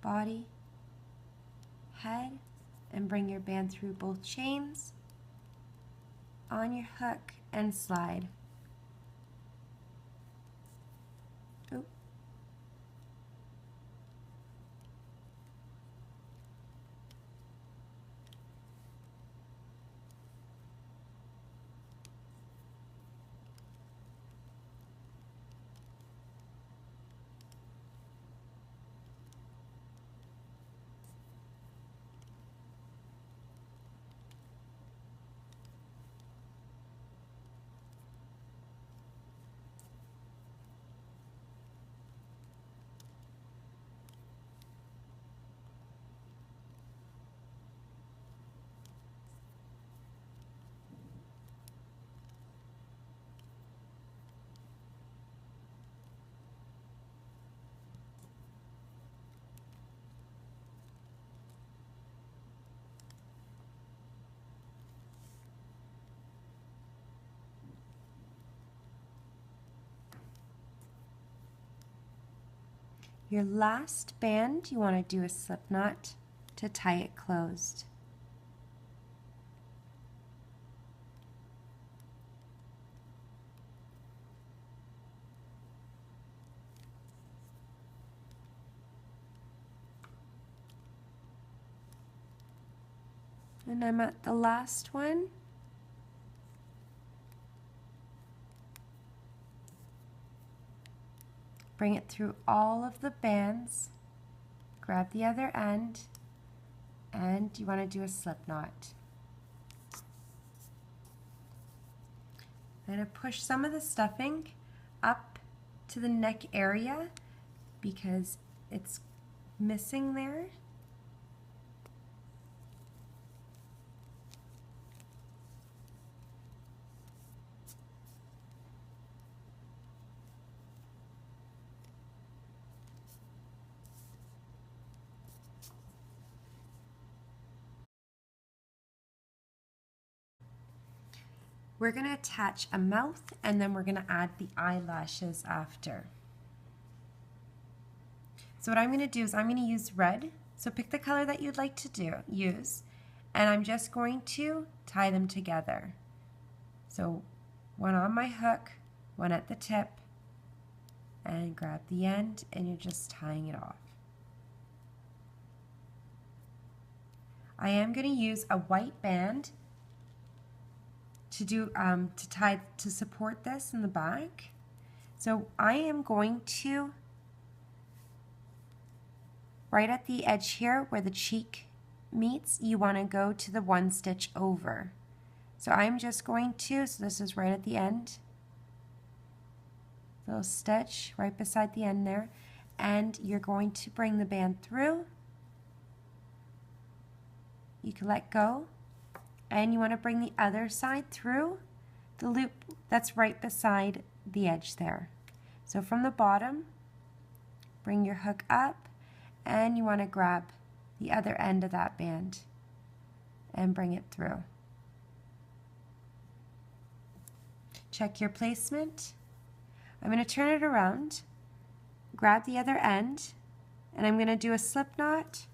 Speaker 1: Body, head, and bring your band through both chains on your hook and slide. Oop. Your last band, you want to do a slip knot to tie it closed. And I'm at the last one. Bring it through all of the bands, grab the other end, and you want to do a slip knot. I'm going to push some of the stuffing up to the neck area because it's missing there. We're going to attach a mouth and then we're going to add the eyelashes after. So what I'm going to do is I'm going to use red. So pick the color that you'd like to use, and I'm just going to tie them together. So one on my hook, one at the tip, and grab the end, and you're just tying it off. I am going to use a white band to support this in the back. So I am going to, right at the edge here where the cheek meets, you want to go to the one stitch over. So I'm just going to, so this is right at the end, little stitch right beside the end there, and you're going to bring the band through. You can let go, and you want to bring the other side through the loop that's right beside the edge there. So from the bottom, bring your hook up, and you want to grab the other end of that band and bring it through. Check your placement. I'm going to turn it around, grab the other end, and I'm going to do a slip knot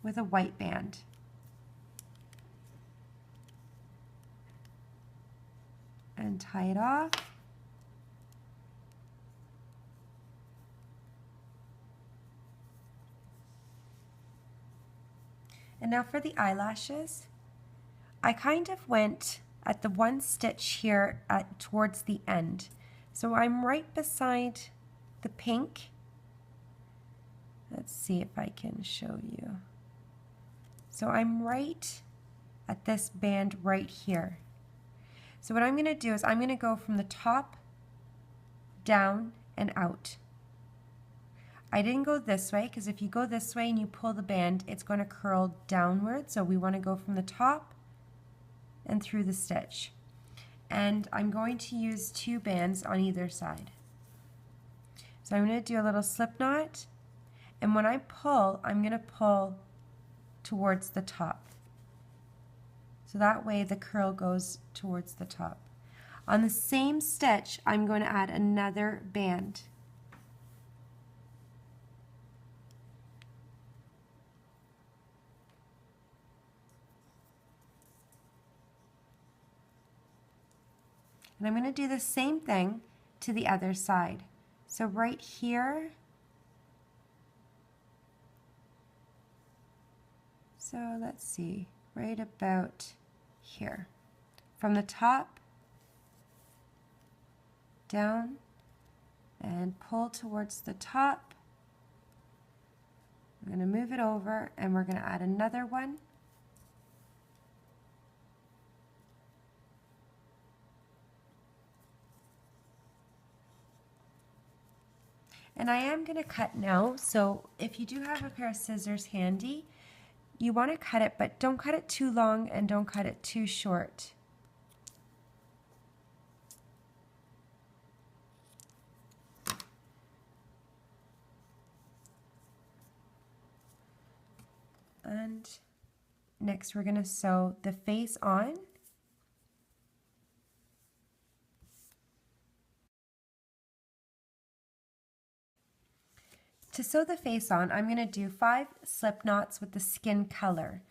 Speaker 1: with a white band. And tie it off. And now for the eyelashes, I kind of went at the one stitch here towards the end. So I'm right beside the pink. Let's see if I can show you. So I'm right at this band right here. So what I'm going to do is I'm going to go from the top down and out. I didn't go this way because if you go this way and you pull the band, it's going to curl downward. So we want to go from the top and through the stitch. And I'm going to use 2 bands on either side. So I'm going to do a little slip knot, and when I pull, I'm going to pull towards the top. So that way the curl goes towards the top. On the same stitch, I'm going to add another band. And I'm going to do the same thing to the other side. So right here, so let's see, right about here. From the top, down, and pull towards the top. I'm going to move it over, and we're going to add another one. And I am going to cut now, so if you do have a pair of scissors handy, you want to cut it, but don't cut it too long and don't cut it too short. And next we're going to sew the face on. To sew the face on, I'm going to do 5 slip knots with the skin color.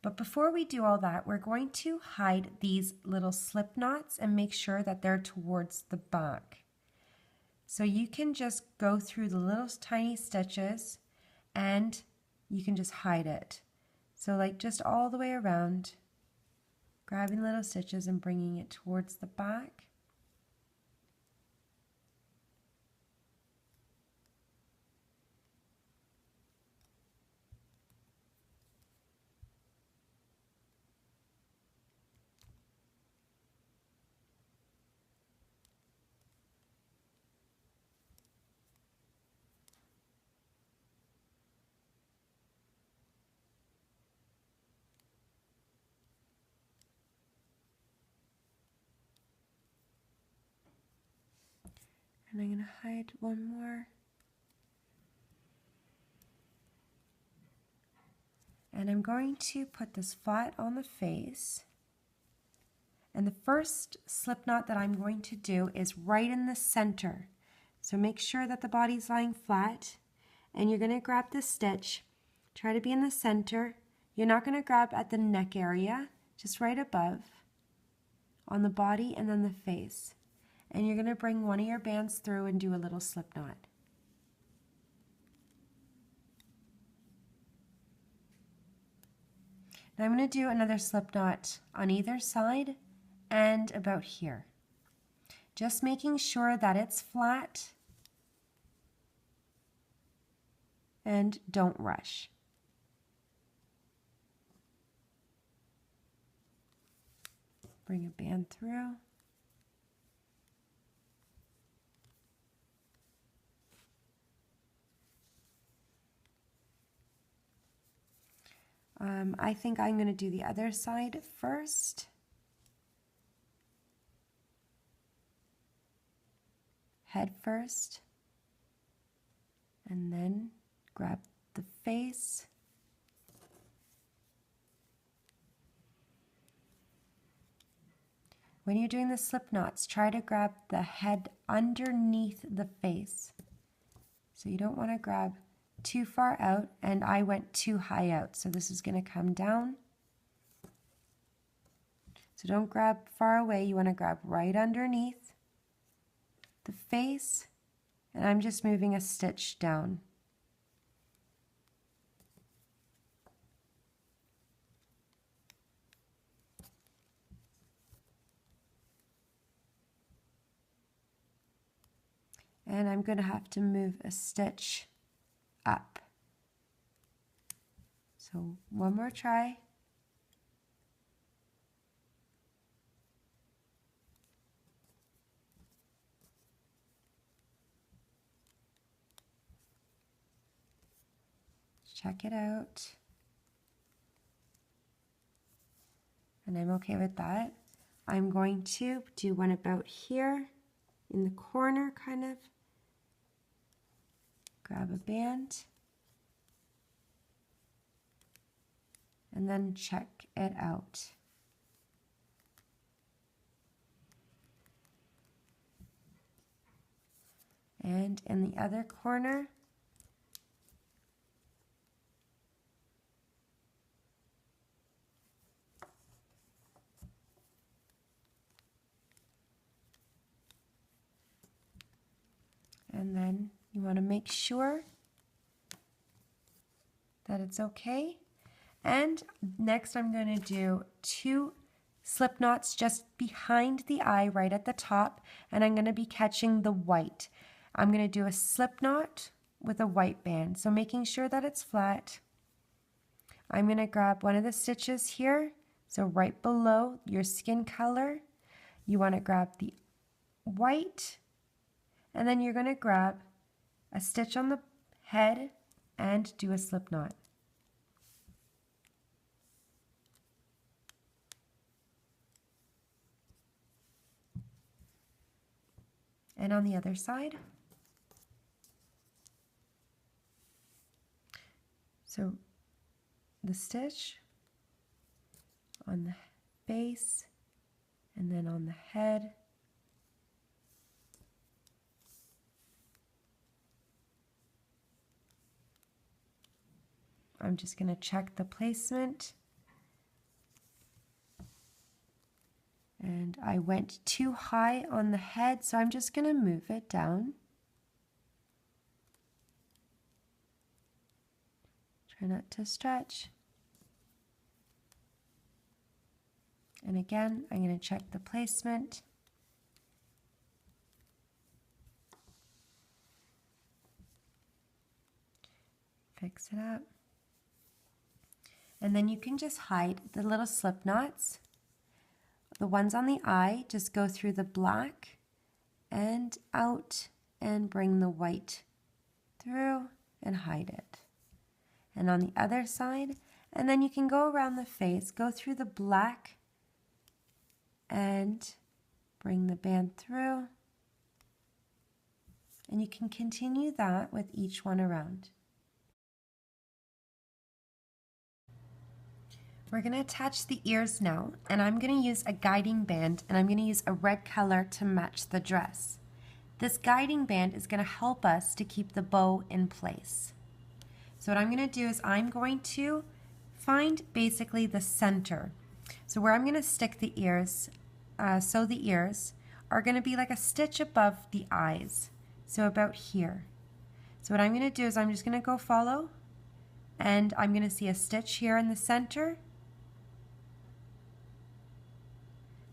Speaker 1: But before we do all that, we're going to hide these little slip knots and make sure that they're towards the back. So you can just go through the little tiny stitches and you can just hide it. So like just all the way around, grabbing little stitches and bringing it towards the back. And I'm going to hide one more. And I'm going to put this flat on the face. And the first slip knot that I'm going to do is right in the center. So make sure that the body's lying flat, and you're going to grab the stitch. Try to be in the center. You're not going to grab at the neck area, just right above on the body and then the face. And you're going to bring one of your bands through and do a little slip knot. Now I'm going to do another slip knot on either side and about here. Just making sure that it's flat and don't rush. Bring a band through. I think I'm going to do the other side first. Head first, and then grab the face. When you're doing the slip knots, try to grab the head underneath the face. So you don't want to grab too far out, and I went too high out, so this is going to come down. So don't grab far away, you want to grab right underneath the face, and I'm just moving a stitch down. And I'm going to have to move a stitch up. So one more try. Check it out. And I'm okay with that. I'm going to do one about here in the corner, kind of. Grab a band. And then check it out. And in the other corner, and then you want to make sure that it's okay. And next I'm going to do 2 slip knots just behind the eye right at the top, and I'm going to be catching the white. I'm going to do a slip knot with a white band, so making sure that it's flat. I'm going to grab one of the stitches here, so right below your skin color, you want to grab the white, and then you're going to grab a stitch on the head and do a slip knot. And on the other side. So the stitch on the base and then on the head. I'm just going to check the placement. And I went too high on the head, so I'm just going to move it down. Try not to stretch. And again, I'm going to check the placement. Fix it up. And then you can just hide the little slip knots. The ones on the eye, just go through the black and out and bring the white through and hide it. And on the other side, and then you can go around the face, go through the black and bring the band through. And you can continue that with each one around. We're going to attach the ears now, and I'm going to use a guiding band, and I'm going to use a red color to match the dress. This guiding band is going to help us to keep the bow in place. So what I'm going to do is I'm going to find basically the center. So where I'm going to stick the ears, so the ears are going to be like a stitch above the eyes. So about here. So what I'm going to do is I'm just going to go follow, and I'm going to see a stitch here in the center.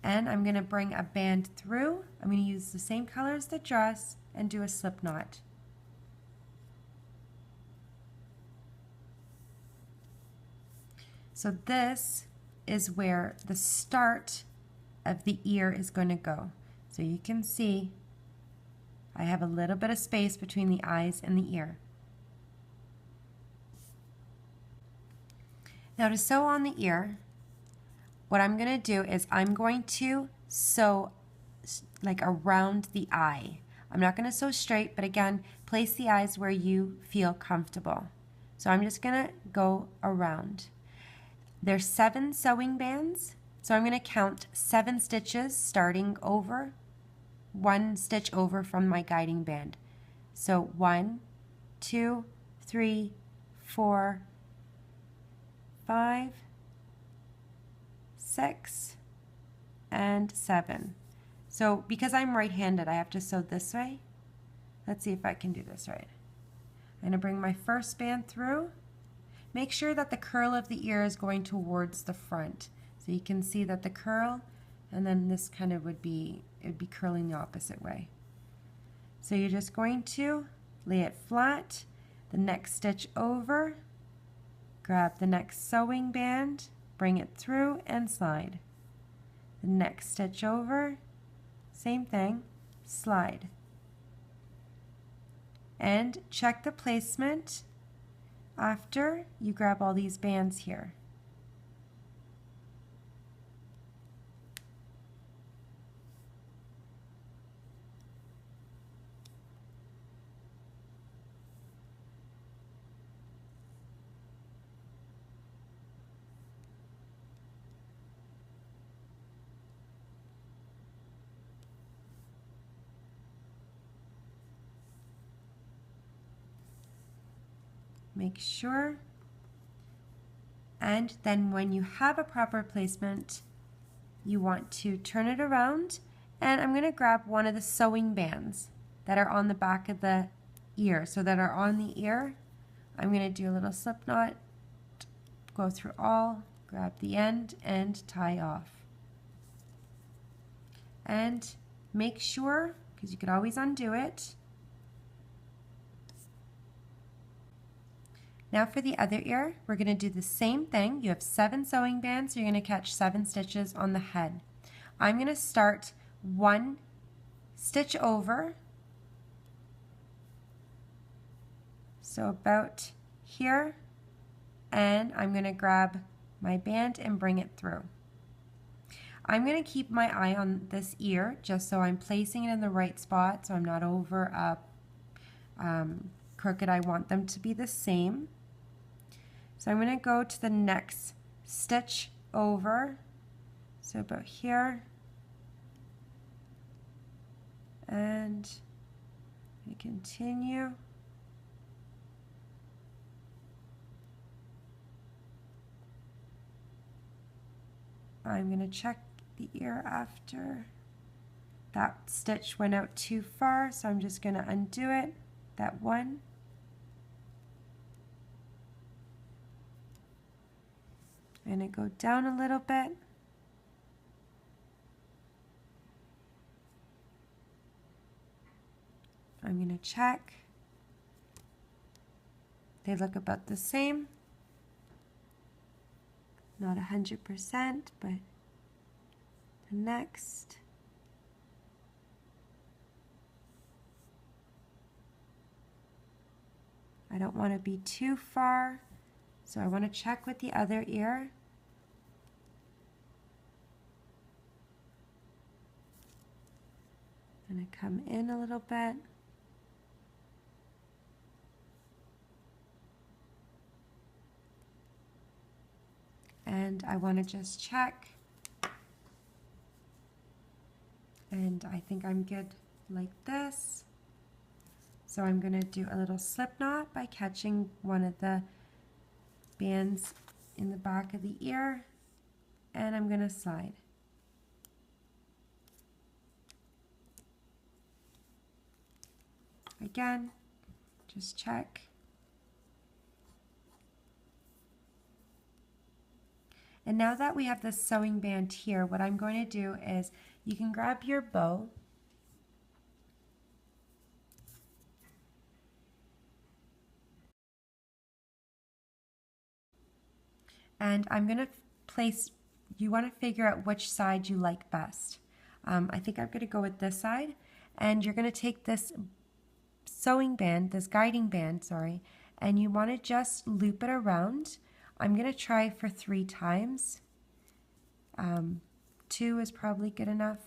Speaker 1: And I'm going to bring a band through. I'm going to use the same color as the dress and do a slip knot. So this is where the start of the ear is going to go. So you can see I have a little bit of space between the eyes and the ear. Now to sew on the ear, what I'm going to do is I'm going to sew like around the eye. I'm not going to sew straight, but again, place the eyes where you feel comfortable. So I'm just going to go around. There's 7 sewing bands, so I'm going to count 7 stitches starting over, 1 stitch over from my guiding band. So 1, 2, 3, 4, 5, 6, and 7. So because I'm right-handed, I have to sew this way. Let's see if I can do this right. I'm going to bring my first band through. Make sure that the curl of the ear is going towards the front. So you can see that the curl, and then this kind of would be curling the opposite way. So you're just going to lay it flat, the next stitch over, grab the next sewing band, bring it through and slide. The next stitch over, same thing, slide. And check the placement after you grab all these bands here. Make sure, and then when you have a proper placement, you want to turn it around, and I'm going to grab one of the sewing bands that are on the back of the ear, so that are on the ear. I'm going to do a little slip knot, go through all, grab the end, and tie off. And make sure, because you could always undo it. Now for the other ear, we're going to do the same thing. You have 7 sewing bands, so you're going to catch 7 stitches on the head. I'm going to start 1 stitch over, so about here, and I'm going to grab my band and bring it through. I'm going to keep my eye on this ear just so I'm placing it in the right spot, so I'm not over up crooked. I want them to be the same. So I'm going to go to the next stitch over, so about here, and I continue. I'm going to check the ear after that stitch went out too far, so I'm just going to undo it, that one. I'm going to go down a little bit. I'm going to check. They look about the same. Not 100%, but the next. I don't want to be too far, so I want to check with the other ear. I'm going to come in a little bit. And I want to just check. And I think I'm good like this. So I'm going to do a little slip knot by catching one of the bands in the back of the ear, and I'm going to slide. Again, just check. And now that we have this sewing band here, what I'm going to do is you can grab your bow and I'm going to place, you want to figure out which side you like best. I think I'm going to go with this side, and you're going to take this sewing band, this guiding band, sorry, and you want to just loop it around. I'm going to try for 3 times. 2 is probably good enough,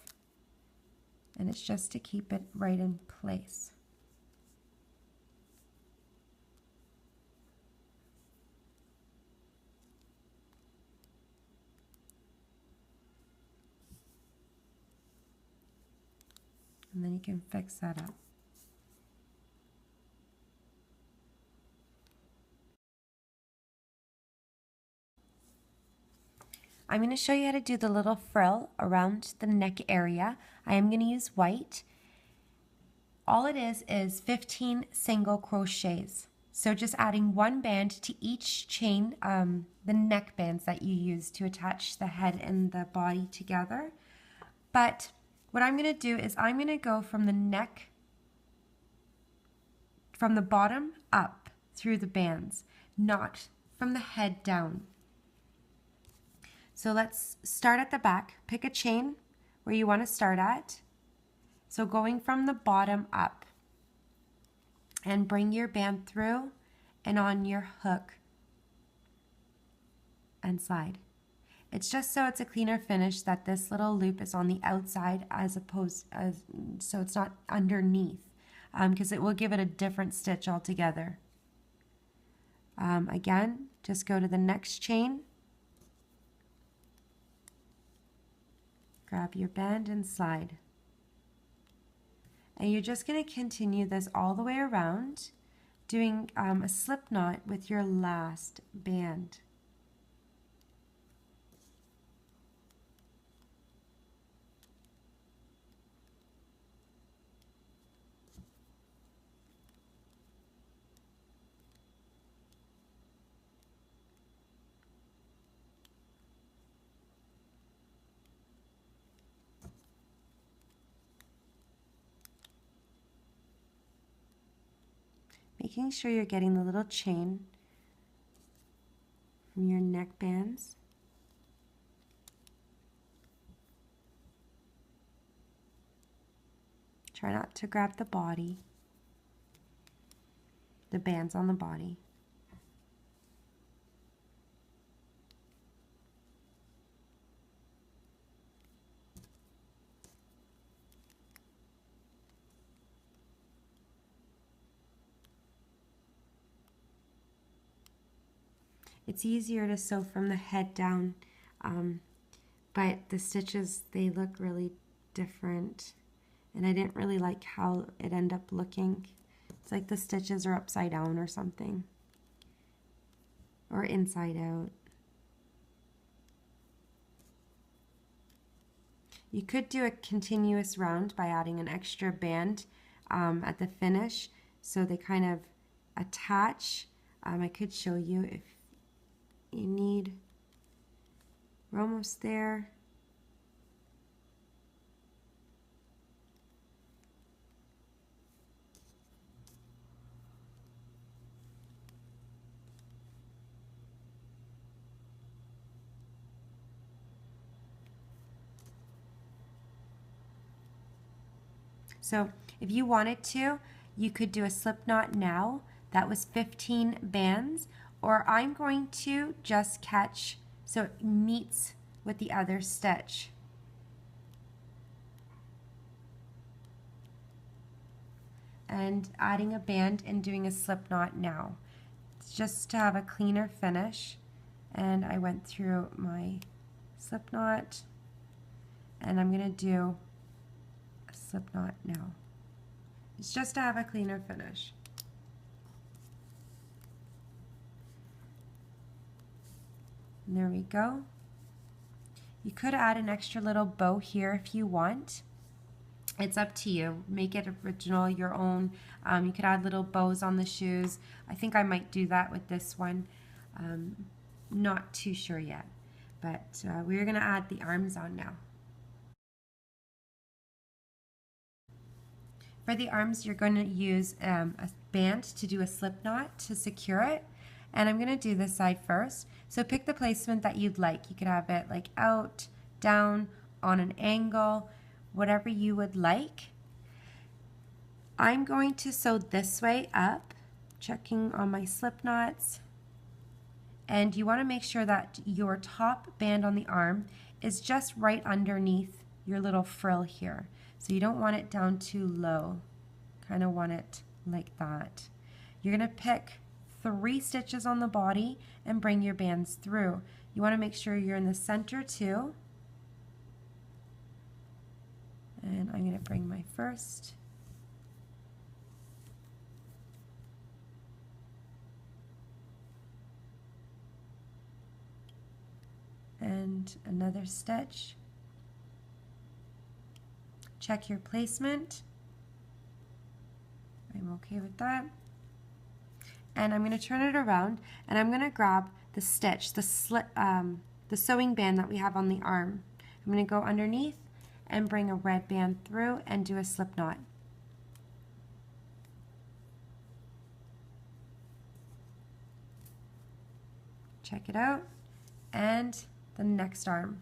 Speaker 1: and it's just to keep it right in place. And then you can fix that up. I'm going to show you how to do the little frill around the neck area. I am going to use white. All it is 15 single crochets. So just adding 1 band to each chain, the neck bands that you use to attach the head and the body together. But what I'm going to do is I'm going to go from the neck, from the bottom up through the bands, not from the head down. So let's start at the back. Pick a chain where you want to start at. So going from the bottom up, and bring your band through and on your hook and slide. It's just so it's a cleaner finish that this little loop is on the outside so it's not underneath, because it will give it a different stitch altogether. Again, just go to the next chain, grab your band and slide. And you're just going to continue this all the way around, doing a slip knot with your last band. Making sure you're getting the little chain from your neck bands. Try not to grab the body, the bands on the body. It's easier to sew from the head down, but the stitches, they look really different, and I didn't really like how it ended up looking. It's like the stitches are upside down or something, or inside out. You could do a continuous round by adding an extra band at the finish, so they kind of attach. I could show you if you need. We're almost there. So if you wanted to, you could do a slip knot now. That was 15 bands. Or I'm going to just catch so it meets with the other stitch. And adding a band and doing a slip knot now. It's just to have a cleaner finish. and I went through my slip knot, and I'm going to do a slip knot now. It's just to have a cleaner finish. And there we go. You could add an extra little bow here if you want. It's up to you. Make it original, your own. You could add little bows on the shoes. I think I might do that with this one. Not too sure yet. But we're going to add the arms on now. For the arms, you're going to use a band to do a slip knot to secure it. And I'm going to do this side first. So pick the placement that you'd like. You could have it like out, down, on an angle, whatever you would like. I'm going to sew this way up, checking on my slip knots. And you want to make sure that your top band on the arm is just right underneath your little frill here. So you don't want it down too low. Kind of want it like that. You're going to pick 3 stitches on the body and bring your bands through. You want to make sure you're in the center too. And I'm going to bring my first. And another stitch. Check your placement. I'm okay with that. And I'm going to turn it around, and I'm going to grab the stitch, the sewing band that we have on the arm. I'm going to go underneath and bring a red band through and do a slip knot. Check it out. And the next arm.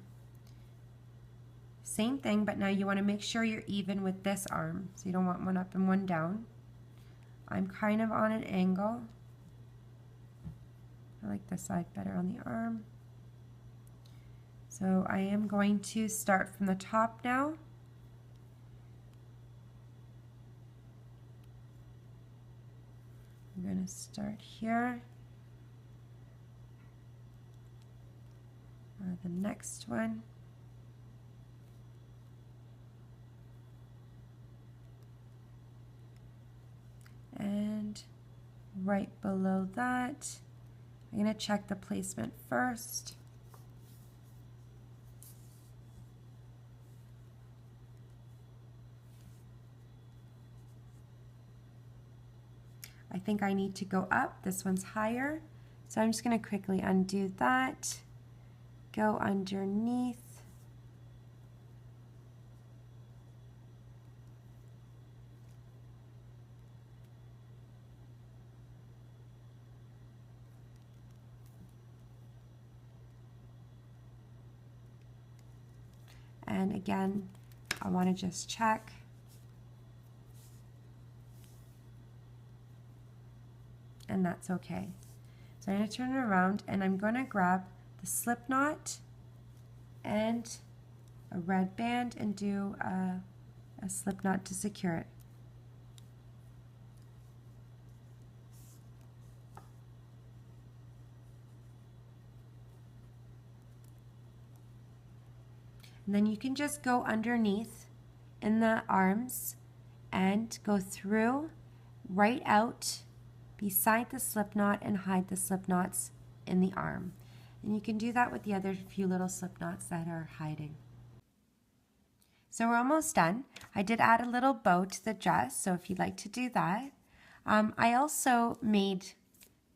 Speaker 1: Same thing, but now you want to make sure you're even with this arm. So you don't want one up and one down. I'm kind of on an angle. I like this side better on the arm. So I am going to start from the top now. I'm going to start here. The next one. And right below that, I'm going to check the placement first. I think I need to go up. This one's higher. So I'm just going to quickly undo that. Go underneath. And again, I want to just check. And that's okay. So I'm going to turn it around, and I'm going to grab the slip knot and a red band and do a slip knot to secure it. And then you can just go underneath in the arms and go through, right out beside the slip knot, and hide the slip knots in the arm. And you can do that with the other few little slip knots that are hiding. So we're almost done. I did add a little bow to the dress, so if you'd like to do that. I also made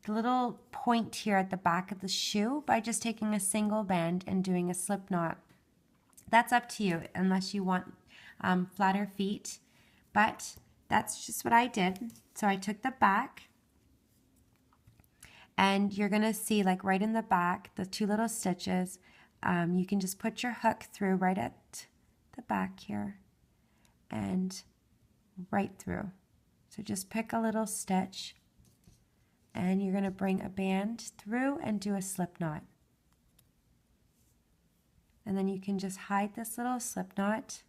Speaker 1: the little point here at the back of the shoe by just taking a single band and doing a slip knot. That's up to you, unless you want flatter feet, but that's just what I did. So I took the back, and you're going to see, like right in the back, the 2 little stitches. You can just put your hook through right at the back here and right through. So just pick a little stitch, and you're going to bring a band through and do a slip knot. And then you can just hide this little slip knot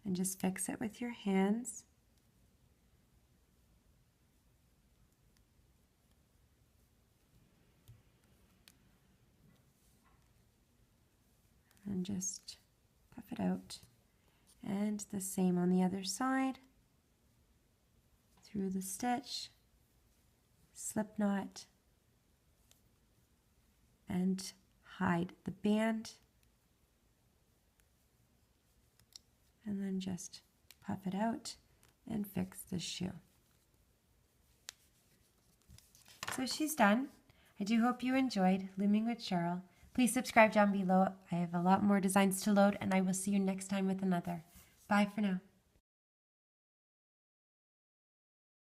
Speaker 1: and just fix it with your hands. and just puff it out. And the same on the other side. Through the stitch, slip knot, and hide the band. And then just puff it out and fix the shoe. So she's done. I do hope you enjoyed Looming with Cheryl. Please subscribe down below. I have a lot more designs to load, and I will see you next time with another. Bye for now.